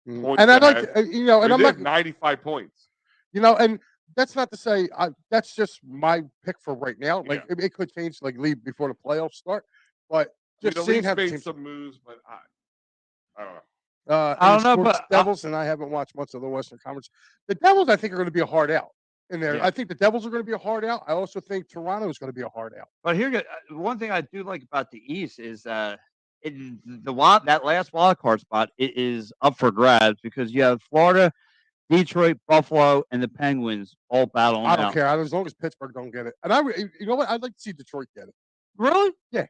points And I'd like ahead, to, and I'm they not, have 95 points. and that's not to say that's just my pick for right now. Like, Yeah. it could change, like, leave before the playoffs start, but just the seeing Leafs how the made teams. some moves, but I don't know. I don't know, Sports but Devils, and I haven't watched much of the Western Conference. The Devils, I think, are going to be a hard out in there. Yeah. I think the Devils are going to be a hard out. I also think Toronto is going to be a hard out. But one thing I do like about the East is that that last wild card spot it is up for grabs because you have Florida, Detroit, Buffalo, and the Penguins all battling I don't out. care as long as Pittsburgh don't get it. And you know what? I'd like to see Detroit get it. Really? Yeah.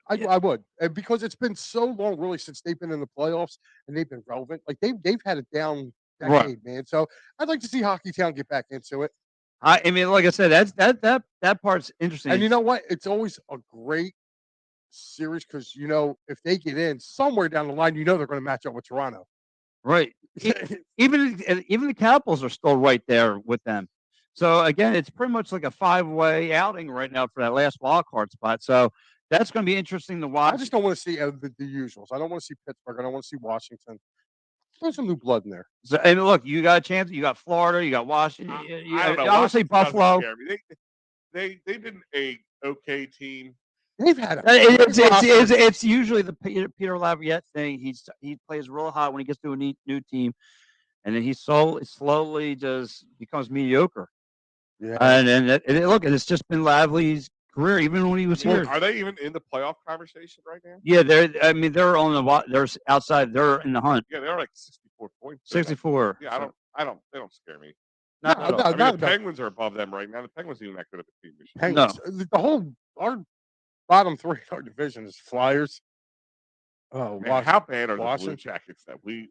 I would, and because it's been so long, really, since they've been in the playoffs and they've been relevant. Like, they've had a down decade, Right. man. So I'd like to see Hockey Town get back into it. I mean, like I said, that part's interesting. And you know what? It's always a great series because if they get in somewhere down the line, they're going to match up with Toronto. Right. Even the Capitals are still right there with them. So again, it's pretty much like a 5-way outing right now for that last wild card spot. So that's going to be interesting to watch. I just don't want to see the usuals. I don't want to see Pittsburgh. I don't want to see Washington. There's some new blood in there. So, and look, you got a chance. You got Florida. You got Washington. I don't know. I would say Buffalo. They've been a okay team. They've had it's usually the Peter Laviolette thing. He plays real hot when he gets to a new team, and then he slowly just becomes mediocre. Yeah. And look, it's just been Lavely's career, even when he was here. Are they even in the playoff conversation right now? Yeah, they're on they're outside. They're in the hunt. Yeah, they're like 64 points. 64. Yeah, they don't scare me. Not the Penguins are above them right now. The Penguins even that good of a team this year. Penguins, our bottom three in our division is Flyers. Oh, Man, how bad are the Blue Washington? Jackets that we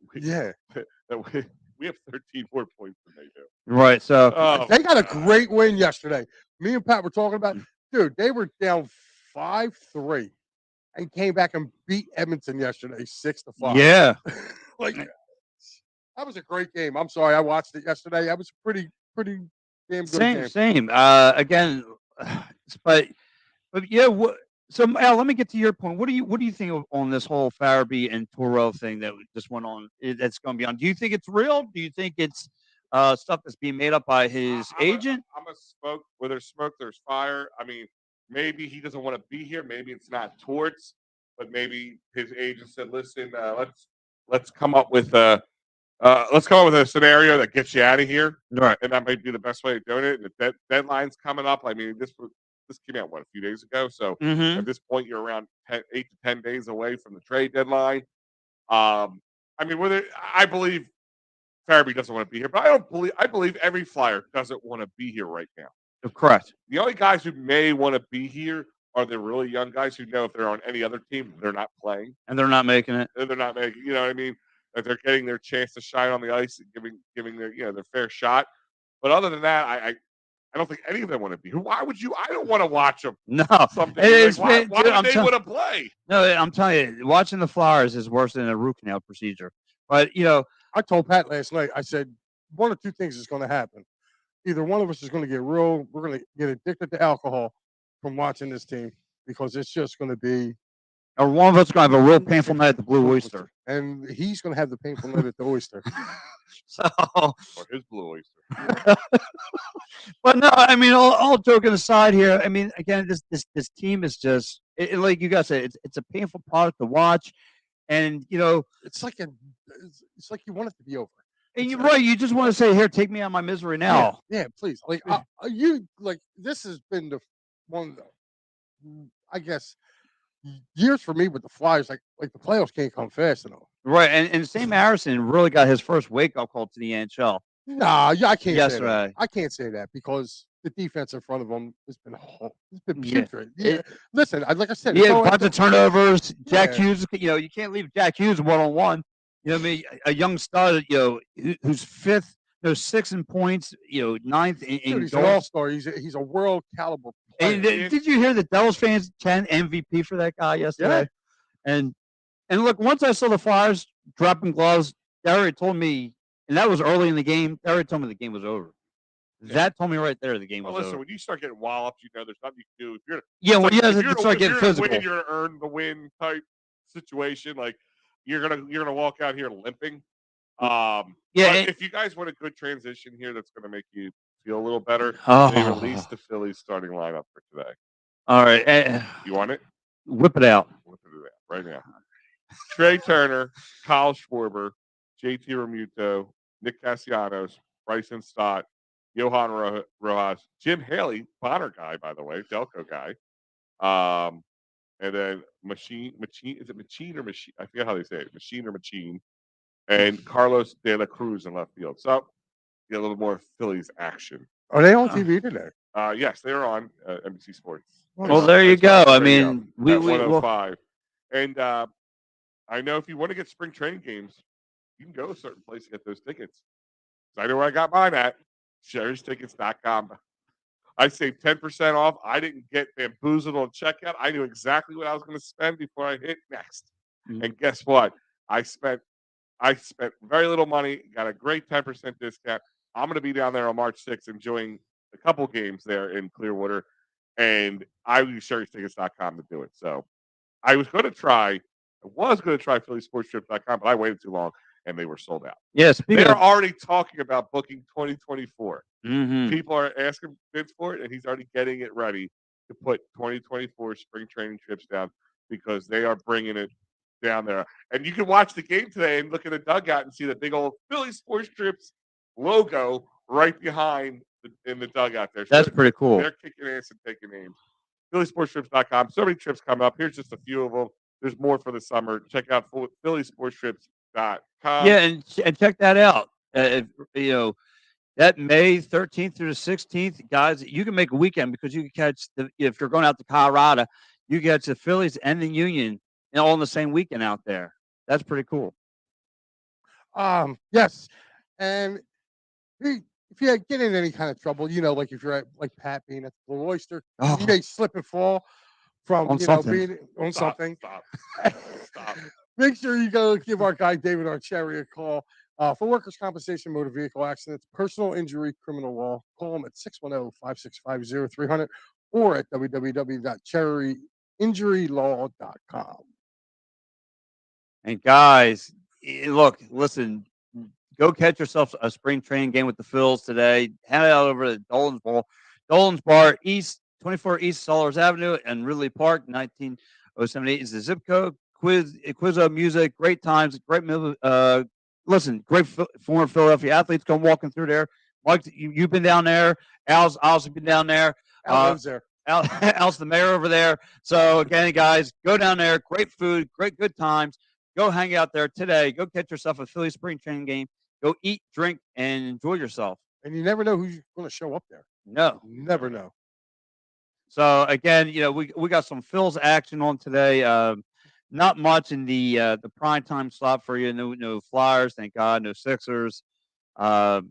have 13 more points than they do. Right. So they got a great win yesterday. Me and Pat were talking about, dude, they were down 5-3 and came back and beat Edmonton yesterday 6-5. Yeah. That was a great game. I'm sorry, I watched it yesterday. That was pretty damn good game. Same. Again, but yeah. So Al, let me get to your point. What do you think on this whole Farabee and Toro thing that just went on? That's going to be on. Do you think it's real? Do you think it's stuff that's being made up by his agent? I'm a smoke. Where there's smoke, there's fire. I mean, maybe he doesn't want to be here. Maybe it's not Torts, but maybe his agent said, "Listen, let's come up with a scenario that gets you out of here." Right. And that might be the best way of doing it. And the deadline's coming up. I mean, this came out a few days ago. So at this point, you're around 8 to 10 days away from the trade deadline. I mean, I believe Farabee doesn't want to be here, but I believe every Flyer doesn't want to be here right now. Correct. The only guys who may want to be here are the really young guys who know if they're on any other team, they're not playing. And they're not making it. And they're not making, you know what I mean? That they're getting their chance to shine on the ice and giving their fair shot. But other than that, I don't think any of them want to be here. Why would you? I don't want to watch them. No. Why would they want to play? No, I'm telling you, watching the Flyers is worse than a root canal procedure. But, I told Pat last night, I said, one of two things is going to happen. Either one of us is going to we're going to get addicted to alcohol from watching this team because it's just going to be Or one of us going to have a real painful night at the Blue Oyster. And he's going to have the painful night at the Oyster. So, Or his Blue Oyster. but no, I mean, all joking aside here, I mean, again, this team is just like you guys said, it's a painful product to watch, and it's like you want it to be over. and you're right, you just want to say, here, take me out of my misery now. Yeah, please. Like this has been the one, I guess, years for me with the Flyers. Like the playoffs can't come fast enough. Right, and Sam Harrison really got his first wake up call to the NHL. Nah, yeah, I can't say yesterday. that. I can't say that because the defense in front of him has been putrid. Yeah. Listen, like I said, Yeah, a bunch of turnovers. Jack Yeah. Hughes, you can't leave Jack Hughes one-on-one. You know what I mean? A young stud, who's fifth, sixth in points, ninth in Dude, he's goals. an all-star. He's a world caliber player. And did you hear the Devils fans chant MVP for that guy yesterday? Yeah. And look, once I saw the Flyers dropping gloves, Derry told me, and that was early in the game. Derry told me the game was over. Yeah. That told me right there the game was Listen, over. when you start getting walloped, there's nothing you can do. If you're start getting physical. Win, you're gonna earn the win type situation. Like you're gonna walk out here limping. But if you guys want a good transition here, that's gonna make you feel a little better. They released the Phillies starting lineup for today. All right, you want it? Whip it out. Whip it out right now. Trey Turner, Kyle Schwarber, JT Realmuto, Nick Castellanos, Bryson Stott, Johan Rojas, Jim Haley, Bonner guy, by the way, Delco guy. And then Machine, is it Machine or Machine? I forget how they say it, Machine or Machine. And Carlos De La Cruz in left field. So, get a little more Phillies action. Are they on TV today? Yes, they're on NBC Sports. Well, there you go. I mean, we 105. And I know if you want to get spring training games, you can go to a certain place to get those tickets. I know where I got mine at. Sherry'sTickets.com. I saved 10% off. I didn't get bamboozled on checkout. I knew exactly what I was going to spend before I hit next. Mm-hmm. And guess what? I spent very little money, got a great 10% discount. I'm going to be down there on March 6th enjoying a couple games there in Clearwater. And I use Sherry'sTickets.com to do it. So I was going to try PhillySportsTrips.com, but I waited too long and they were sold out. Yes, they're already talking about booking 2024. Mm-hmm. People are asking Vince for it, and he's already getting it ready to put 2024 spring training trips down because they are bringing it down there. And you can watch the game today and look at the dugout and see the big old Philly Sports Trips logo right behind in the dugout there. So that's pretty cool. They're kicking ass and taking names. PhillySportsTrips.com. So many trips coming up. Here's just a few of them. There's more for the summer. Check out PhillySportsTrips.com. Yeah, and check that out. That May 13th through the 16th, guys, you can make a weekend because you can catch if you're going out to Colorado, you can catch the Phillies and the Union all in the same weekend out there. That's pretty cool. Yes, and if you get in any kind of trouble, like if you're at like Pat being at the Blue Oyster, you may slip and fall from being on something. Stop. Make sure you go give our guy David Archeri a call for workers' compensation, motor vehicle accidents, personal injury, criminal law. Call him at 610-565-0300 or at www.cherryinjurylaw.com. And guys, listen, go catch yourself a spring training game with the Phils today. Head out over to Dolan's Bar, 24 East Solars Avenue and Ridley Park, 19078 is the zip code. Quizzo music, great times, great great former Philadelphia athletes come walking through there. Mike, you've been down there. Al's also been down there. Al lives there. Al's the mayor over there. So again, guys, go down there. Great food, great good times. Go hang out there today. Go catch yourself a Philly spring training game. Go eat, drink, and enjoy yourself. And you never know who's going to show up there. No, you never know. So again, we got some Phil's action on today. Not much in the prime time slot for you. No Flyers, thank God. No Sixers. But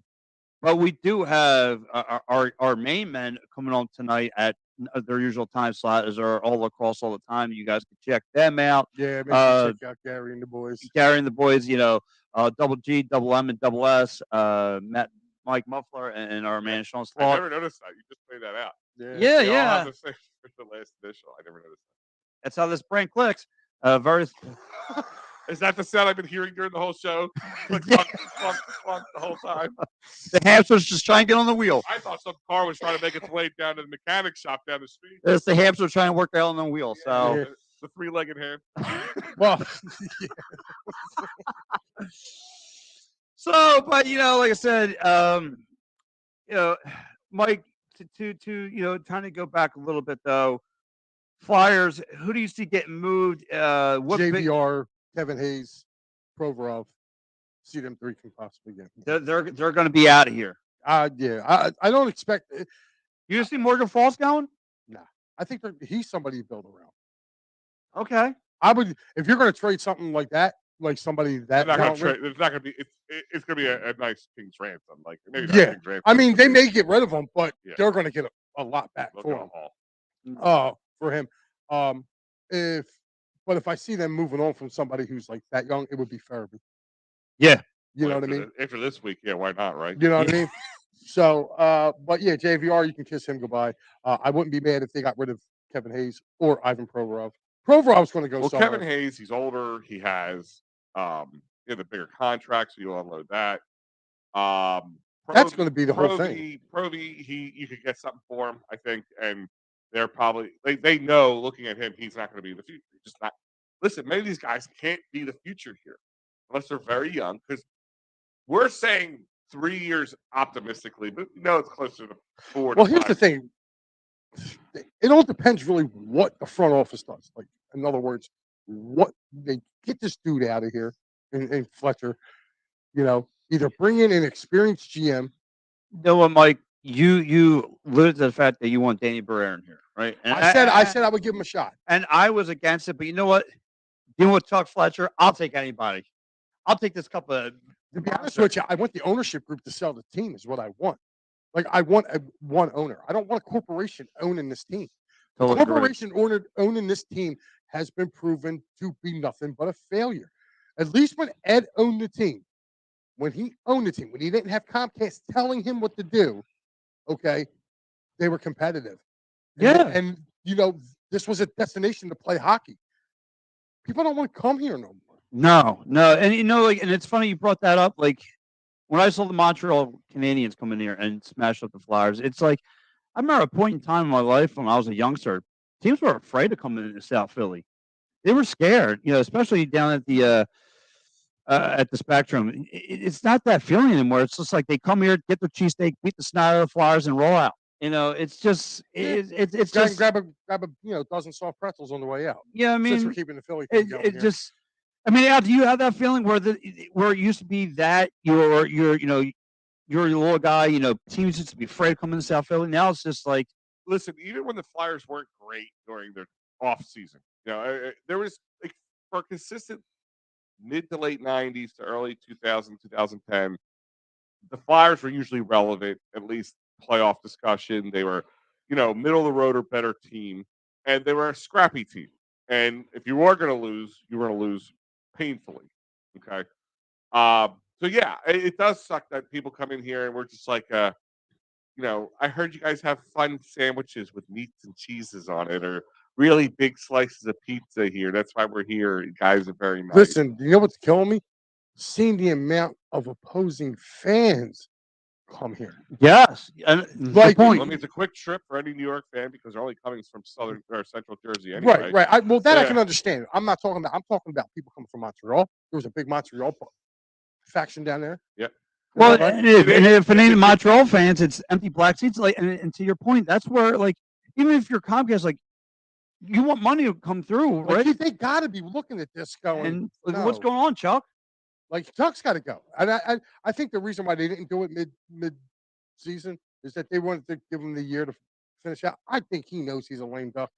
we do have our main men coming on tonight at their usual time slot, as are all across all the time. You guys can check them out. Yeah, make sure you check out Gary and the boys. Double G, Double M, and Double S. Mike Muffler, and our man Sean Slaughter. I never noticed that. You just played that out. Yeah. All have the last initial. I never noticed that. That's how this brain clicks. Very. Is that the sound I've been hearing during the whole show? Like clunk, clunk, clunk the whole time. The hamster's just trying to get on the wheel. I thought some car was trying to make its way down to the mechanic shop down the street. It's the hamster trying to work out on the wheel. So The three-legged hand. Well, so, but like I said, Mike, to kind of go back a little bit though. Flyers, who do you see getting moved? What JVR, Kevin Hayes, Provorov. See them three can possibly get. They're going to be out of here. Yeah. I don't expect. You see Morgan Falls going? Nah. I think he's somebody to build around. Okay. I would, if you're going to trade something like that, like somebody that. It's not going to be. It's going to be a nice King's ransom. Like maybe not Yeah. King's ransom. I mean, they may get rid of him, but they're going to get a lot back They'll for go him. all. For him. If I see them moving on from somebody who's like that young, it would be Farabee. Yeah. You know what I mean? After this week, yeah, why not, right? You know what I mean? So, but yeah, JVR, you can kiss him goodbye. I wouldn't be mad if they got rid of Kevin Hayes or Ivan Provorov. Provorov's going to go Well, somewhere. Kevin Hayes, he's older. He has the bigger contract, so you unload that. That's going to be the whole thing. Provy, you could get something for him, I think, and they're probably they know looking at him, he's not going to be the future. He's just not. Listen, many of these guys can't be the future here unless they're very young. Because we're saying 3 years optimistically, but it's closer to 4. Well, here's the thing: it all depends really what the front office does. Like, in other words, what they get this dude out of here, and Fletcher. Either bring in an experienced GM. You know what, Mike? You alluded to the fact that you want Danny Barrera in here, right? And I said I would give him a shot, and I was against it. But you know what? Dealing with Chuck Fletcher, I'll take anybody. I'll take this couple of. To be honest with you, I want the ownership group to sell the team. Is what I want. Like, I want one owner. I don't want a corporation owning this team. The corporation owning this team has been proven to be nothing but a failure. At least when Ed owned the team, when he didn't have Comcast telling him what to do, okay, they were competitive. And this was a destination to play hockey. People don't want to come here no more. No. And and it's funny you brought that up. Like, when I saw the Montreal Canadiens come in here and smash up the Flyers, it's like, I remember a point in time in my life when I was a youngster, teams were afraid to come into South Philly. They were scared, especially down at the Spectrum. It's not that feeling anymore. It's just like they come here, get their cheesesteak, beat the snot out of the Flyers, and roll out. It's just it's just grab a dozen soft pretzels on the way out. Yeah, I mean, since we're keeping the Philly thing going here. Al, do you have that feeling where it used to be that you're a little guy, teams used to be afraid of coming to South Philly. Now it's just like, listen, even when the Flyers weren't great during their off season, there was like for a consistent mid to late 90s to early 2000, 2010, the Flyers were usually relevant, at least playoff discussion. They were, middle of the road or better team, and they were a scrappy team. And if you were going to lose, you were going to lose painfully. Okay. So yeah, it does suck that people come in here and we're just like, I heard you guys have fun sandwiches with meats and cheeses on it, or really big slices of pizza here. That's why we're here. You guys are very nice. Listen, you know what's killing me? Seeing the amount of opposing fans come here. Yes. And like, I mean, it's a quick trip for any New York fan because they're only coming from southern or central Jersey anyway. Right. I can understand. I'm talking about people coming from Montreal. There was a big Montreal faction down there. Yeah. Well, and if it ain't Montreal fans, it's empty black seats. Like, and to your point, that's where, like, even if you're Comcast, like, you want money to come through, right? They got to be looking at this going. And what's going on, Chuck? Like, Chuck's got to go. And I think the reason why they didn't do it mid season is that they wanted to give him the year to finish out. I think he knows he's a lame duck.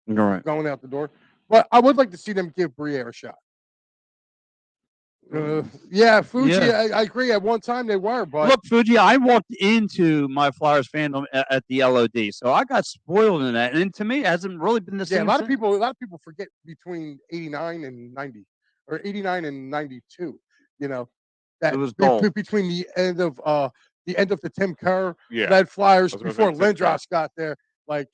All right. Going out the door. But I would like to see them give Briere a shot. Fuji, yeah. I agree. At one time they were, but look, Fuji, I walked into my Flyers fandom at the LOD, so I got spoiled in that. And to me, it hasn't really been the same. Yeah, a lot of people forget between 89 and 90, or 89 and 92. That it was between the end of the Tim Kerr Red Flyers before Lindros got there. Like,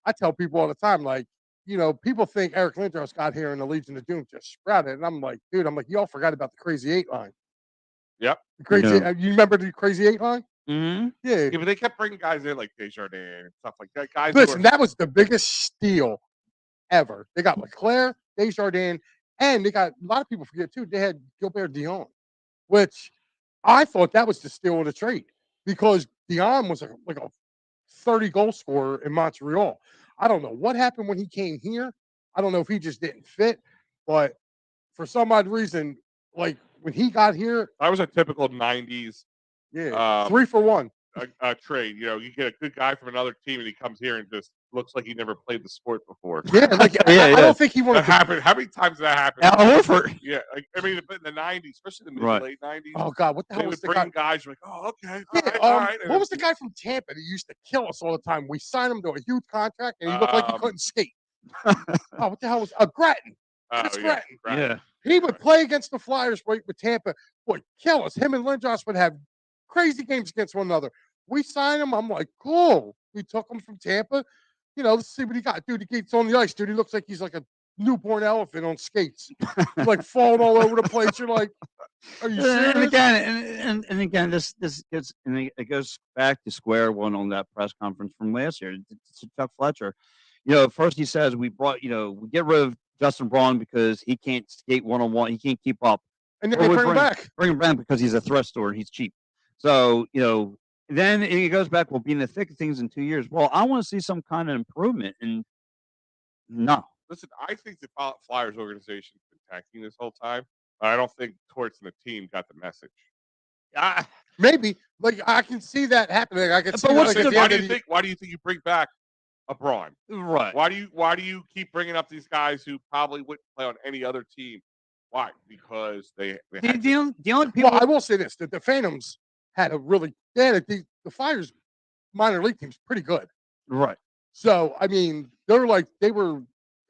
I tell people all the time, like, people think Eric Lindros got here and the Legion of Doom just sprouted. And I'm like, dude, y'all forgot about the Crazy 8 line. Yep. The Crazy Yeah. 8, you remember the Crazy 8 line? Mm-hmm. Yeah. Yeah, but they kept bringing guys in like Desjardins and stuff like that. Guys, Listen, that was the biggest steal ever. They got Leclerc, Desjardins, and they got a lot of people forget too. They had Gilbert Dion, which I thought that was the steal of the trade because Dion was like a 30 goal scorer in Montreal. I don't know what happened when he came here. I don't know if he just didn't fit, but for some odd reason, like when he got here, that was a typical '90s. Yeah, 3 for 1. A trade. You get a good guy from another team, and he comes here and just looks like he never played the sport before. Yeah, like I don't think he wanted that happened. How many times did that happen? Al Horford. Yeah, in the '90s, especially the mid Right. to late '90s. Oh God, what the hell They was would the bring guy? guys like, oh, okay, Yeah, all right. what was the guy from Tampa that used to kill us all the time? We signed him to a huge contract, and he looked like he couldn't skate. What the hell was Grattan? Chris Grattan. Yeah. He would play against the Flyers right with Tampa, would kill us. Him and Lindros would have crazy games against one another. We signed him. I'm like, cool. We took him from Tampa. Let's see what he got. Dude, he gets on the ice. Dude, he looks like he's like a newborn elephant on skates. He's like falling all over the place. You're like, are you serious? And again, this gets it goes back to square one on that press conference from last year. To Chuck Fletcher, first he says we get rid of Justin Braun because he can't skate 1-on-1. He can't keep up. And then they bring him back. Bring him back because he's a thrift store and he's cheap. So then it goes back. We'll be in the thick of things in 2 years. Well, I want to see some kind of improvement. And no. Listen, I think the Flyers organization's been tanking this whole time. I don't think Torts and the team got the message. Maybe, like I can see that happening. I can see. Why do you think you bring back a Braun? Right. Why do you keep bringing up these guys who probably wouldn't play on any other team? Why? Because they had the only people. Well, I will say this: that the Phantoms had the Flyers minor league team's pretty good. Right. So I mean, I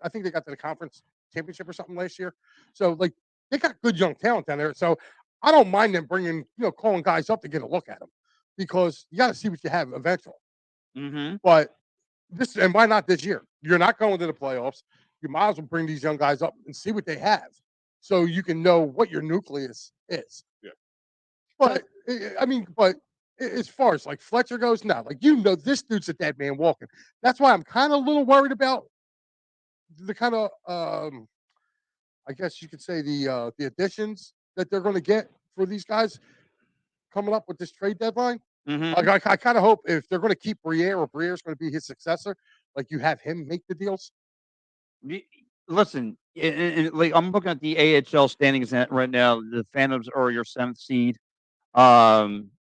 think they got to the conference championship or something last year. So like they got good young talent down there. So I don't mind them bringing, calling guys up to get a look at them because you got to see what you have eventually. Mm-hmm. But and why not this year? You're not going to the playoffs. You might as well bring these young guys up and see what they have, so you can know what your nucleus is. Yeah. But as far as like Fletcher goes, no, like this dude's a dead man walking. That's why I'm kind of a little worried about the kind of I guess you could say the additions that they're going to get for these guys coming up with this trade deadline. Mm-hmm. Like I kind of hope if they're going to keep Briere or Briere's going to be his successor, like you have him make the deals. Listen, like I'm looking at the AHL standings right now. The Phantoms are your 7th seed.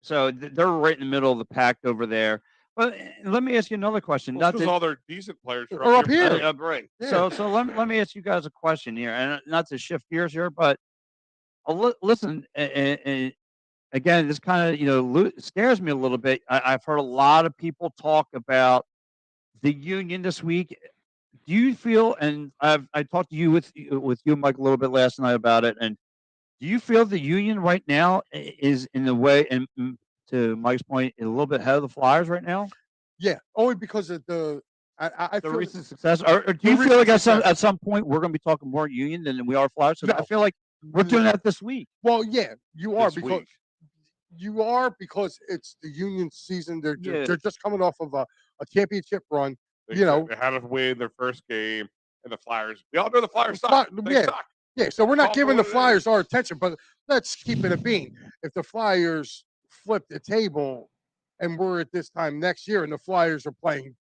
So they're right in the middle of the pack over there. But let me ask you another question. Because all their decent players are up here. Right. Yeah. So let me ask you guys a question here, and not to shift gears here, but listen. Again, this kind of scares me a little bit. I've heard a lot of people talk about the union this week. Do you feel? And I talked to you with you, Mike, a little bit last night about it. And do you feel the union right now is in the way? And to Mike's point, a little bit ahead of the Flyers right now? Yeah, only because of the feel recent success. Or do you feel like at some point we're going to be talking more union than we are Flyers? So I feel like we're doing that this week. Well, yeah, you are because it's the union season. They're just coming off of a championship run. They had to win their first game, and the Flyers. We all know the Flyers suck. They suck. Yeah, so we're not giving the Flyers our attention, but let's keep it a bean. If the Flyers flip the table and we're at this time next year and the Flyers are playing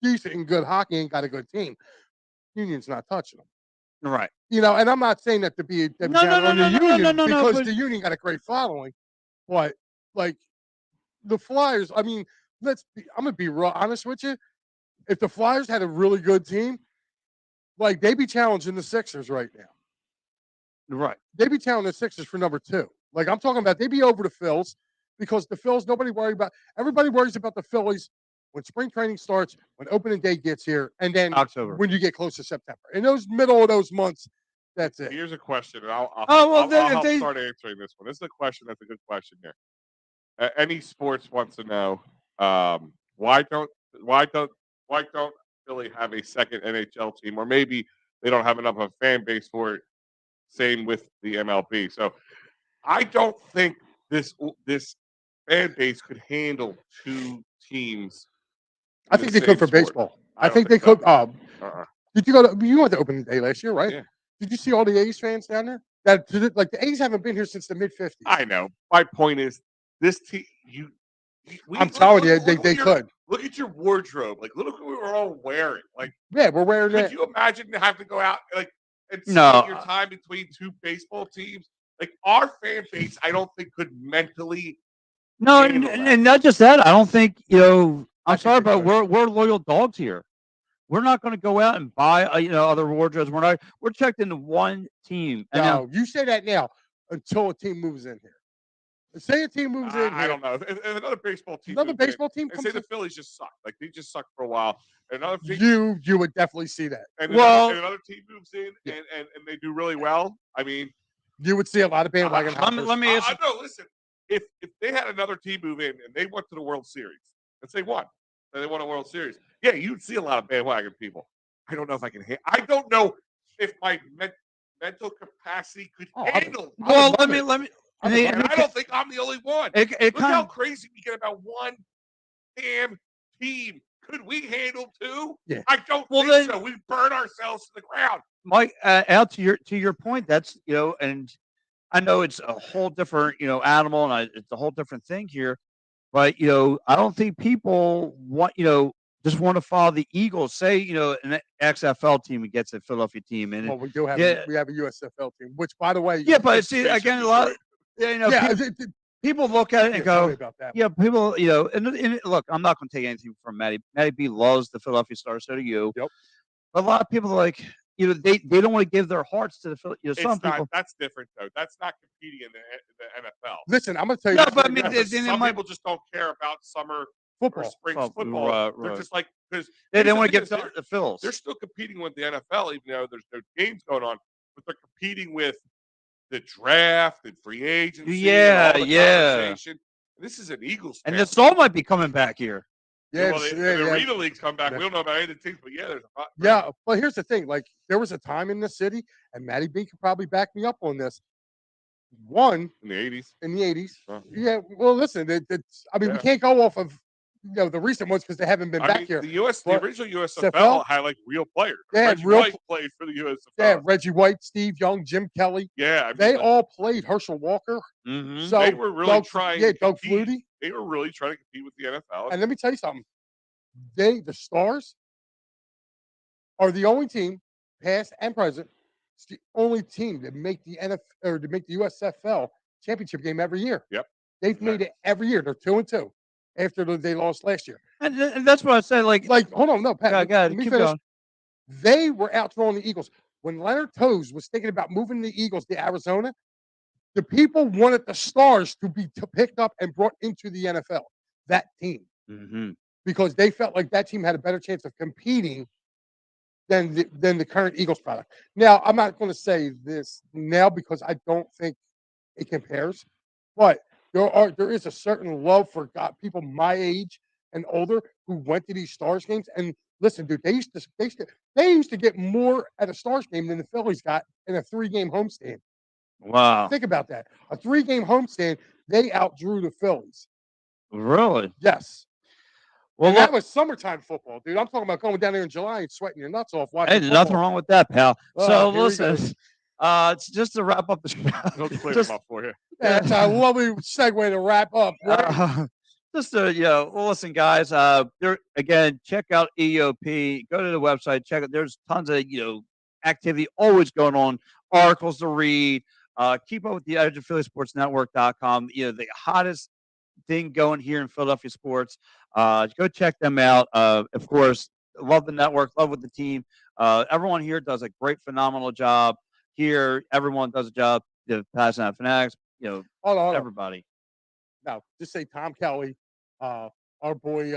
decent and good hockey and got a good team, union's not touching them. Right. And I'm not saying that to be because the union got a great following, but like the Flyers, I mean, I'm going to be real honest with you. If the Flyers had a really good team, like they'd be challenging the Sixers right now. Right. They'd be challenging the Sixers for number 2. Like I'm talking about, they'd be over the Phils because the Phils, nobody worried about. Everybody worries about the Phillies when spring training starts, when opening day gets here, and then October. When you get close to September. In those middle of those months, that's it. Here's a question, and I'll help start answering this one. This is a question that's a good question here. Any sports wants to know why don't Philly have a second NHL team, or maybe they don't have enough of a fan base for it. Same with the MLB. So I don't think this fan base could handle two teams. I think they could for baseball. I think they could. Did you go to? You went to opening day last year, right? Yeah. Did you see all the A's fans down there? That like the A's haven't been here since the mid-50s. I know. My point is, this team. I'm telling you, they could. Look at your wardrobe. Like, look at what we're all wearing. Like, yeah, we're wearing that. Could you imagine having to go out and spend your time between two baseball teams? Like, our fan base, I don't think could mentally. No, and not just that. I don't think I'm sorry, but we're loyal dogs here. We're not going to go out and buy other wardrobes. We're checked into one team. No, you say that now until a team moves in here. Say a team moves in here. I don't know. If another baseball team. Comes say the Phillies just suck. Like, they just suck for a while. And another team, you would definitely see that. And another team moves in and they do really well. I mean, you would see a lot of bandwagon. Let me ask you. No, listen. If they had another team move in and they went to the World Series, let's say won, and they won a World Series, yeah, you'd see a lot of bandwagon people. I don't know if I can. I don't know if my mental capacity could handle. Well, let me. I don't think I'm the only one. Look how crazy we get about one damn team. Could we handle two? Yeah. I don't think so. We burn ourselves to the ground. Mike, out to your point, that's and I know it's a whole different animal, and it's a whole different thing here, but I don't think people want just want to follow the Eagles. Say an XFL team gets a Philadelphia team, and we do have we have a USFL team, which by the way, but see again a lot. People look at it and go, people, and look, I'm not going to take anything from Matty. Matty B loves the Philadelphia Stars, so do you. Yep. But a lot of people are like, they don't want to give their hearts to the some people. That's different though. That's not competing in the NFL. Listen, I'm going to tell you. No, but I mean, some people just don't care about summer football, or spring football. They're just like because they don't want to give the Phils. They're still competing with the NFL, even though there's no games going on. But they're competing with the draft and free agency. Yeah. This is an Eagles fan. And the Soul might be coming back here. Yeah, the Arena League's come back. We don't know about any of the teams, but there's a yeah. But here's the thing: like, there was a time in this city, and Matty B could probably back me up on this. In the 80s. Huh. Yeah. Well, listen, we can't go off of the recent ones because they haven't been back here. The original USFL had like real players. Yeah, Reggie White played for the USFL. Yeah, Reggie White, Steve Young, Jim Kelly. Yeah, they all played. Herschel Walker. Mm-hmm. So they were really trying. Yeah, Doug Flutie. They were really trying to compete with the NFL. And let me tell you something. The Stars are the only team, past and present. It's the only team that make the NFL or to make the USFL championship game every year. Yep, they've made it every year. They're 2-2 after they lost last year. And that's what I said. Like, hold on, no, Pat. let me finish. Going. They were outthrowing the Eagles when Leonard Toews was thinking about moving the Eagles to Arizona. The people wanted the Stars to be picked up and brought into the NFL. That team, because they felt like that team had a better chance of competing than the current Eagles product. Now, I'm not going to say this now because I don't think it compares, but there is a certain love for people my age and older who went to these Stars games. And listen, dude, they used to get more at a Stars game than the Phillies got in a 3-game homestand. Wow. Think about that. A 3-game homestand, they outdrew the Phillies. Really? Yes. Well, that was summertime football, dude. I'm talking about going down there in July and sweating your nuts off watching. Hey, nothing wrong with that, pal. So listen, it's just to wrap up the show. I'll clear them up for you. That's a lovely segue to wrap up. Right? Listen, guys. Again, check out EOP. Go to the website. Check it. There's tons of activity always going on. Articles to read. Keep up with the edge of PhillySportsNetwork.com. The hottest thing going here in Philadelphia sports. Go check them out. Of course, love the network, love with the team. Everyone here does a great, phenomenal job. Here, everyone does a job. Passing out Fanatics, everybody. No, just say Tom Kelly, our boy,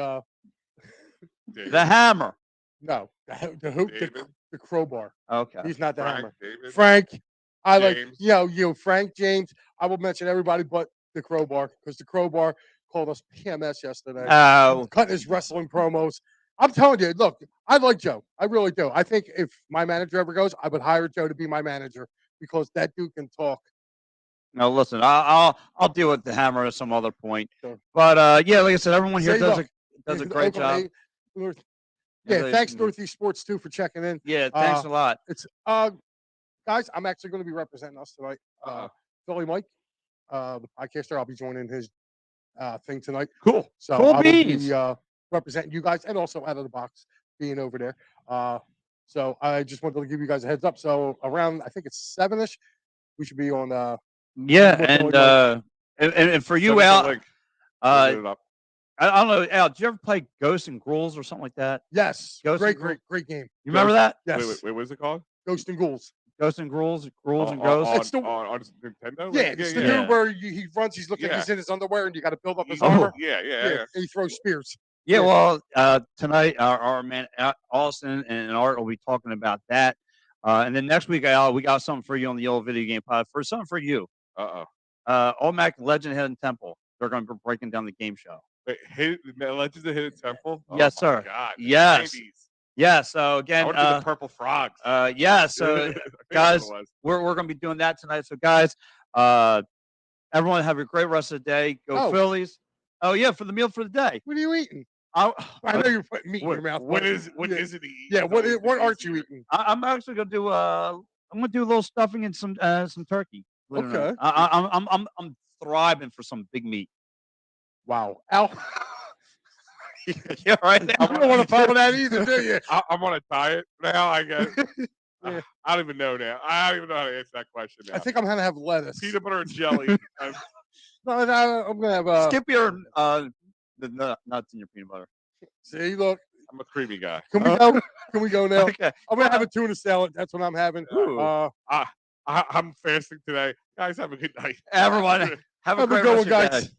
the Hammer. No, the hoop, the crowbar. Okay, he's not the Frank, Hammer. David, Frank, I James. like Frank, James. I will mention everybody but the crowbar because the crowbar called us PMS yesterday. Oh, cutting his wrestling promos. I'm telling you, look, I like Joe. I really do. I think if my manager ever goes, I would hire Joe to be my manager because that dude can talk. No, listen, I'll deal with the hammer at some other point. Sure. But yeah, like I said, everyone here Say, does look, a great job. okay, Yeah, thanks Northeast Sports too for checking in. Yeah, thanks a lot. It's guys, I'm actually going to be representing us tonight. Philly Mike, the podcaster, I'll be joining his thing tonight. Cool. So Cool I will beans. be representing you guys and also out of the box being over there. So I just wanted to give you guys a heads up. So around, I think it's 7ish, we should be on. Yeah, and for you, Send us a Al, link. We'll get it up. I don't know, Al, did you ever play Ghosts and Ghouls or something like that? Yes, Ghosts and great game. You remember that? Yes, Wait, what is it called? Ghost and Ghouls. Ghosts and Ghouls and On, Ghosts. on Nintendo? Yeah, it's the dude where he runs. He's looking. Yeah. He's in his underwear, and you got to build up his Oh, armor. yeah. And he throws spears. Yeah, well, tonight our man Austin and Art will be talking about that, and then next week, Al, we got something for you on the old video game pod. For something for you, Olmec Legend Hidden Temple. They're going to be breaking down the game show. Wait, Legends of Hidden Temple? Yes, sir. God, yes. 90s. Yeah. So again, I want to do the purple frogs. yeah. So guys, we're going to be doing that tonight. So guys, everyone have a great rest of the day. Go Phillies. Oh yeah, for the meal for the day. What are you eating? I know you're putting meat in your mouth. What is it? Yeah, what aren't you eating? I'm actually going to do. I'm going to do a little stuffing and some turkey. Okay. I'm thriving for some big meat. Wow, Al. Yeah, right. You don't want to follow that either, do you? I'm on a diet now, I guess. Yeah. I don't even know now. I don't even know how to answer that question now. I think I'm going to have lettuce. Peanut butter and jelly. No, I'm going to have... Skip your the nuts in your peanut butter. See, look. I'm a creamy guy. Can we go? Can we go now? Okay. I'm going to have a tuna salad. That's what I'm having. I'm fasting today. Guys, have a good night. Everyone, have a great good rest one, of your guys. day.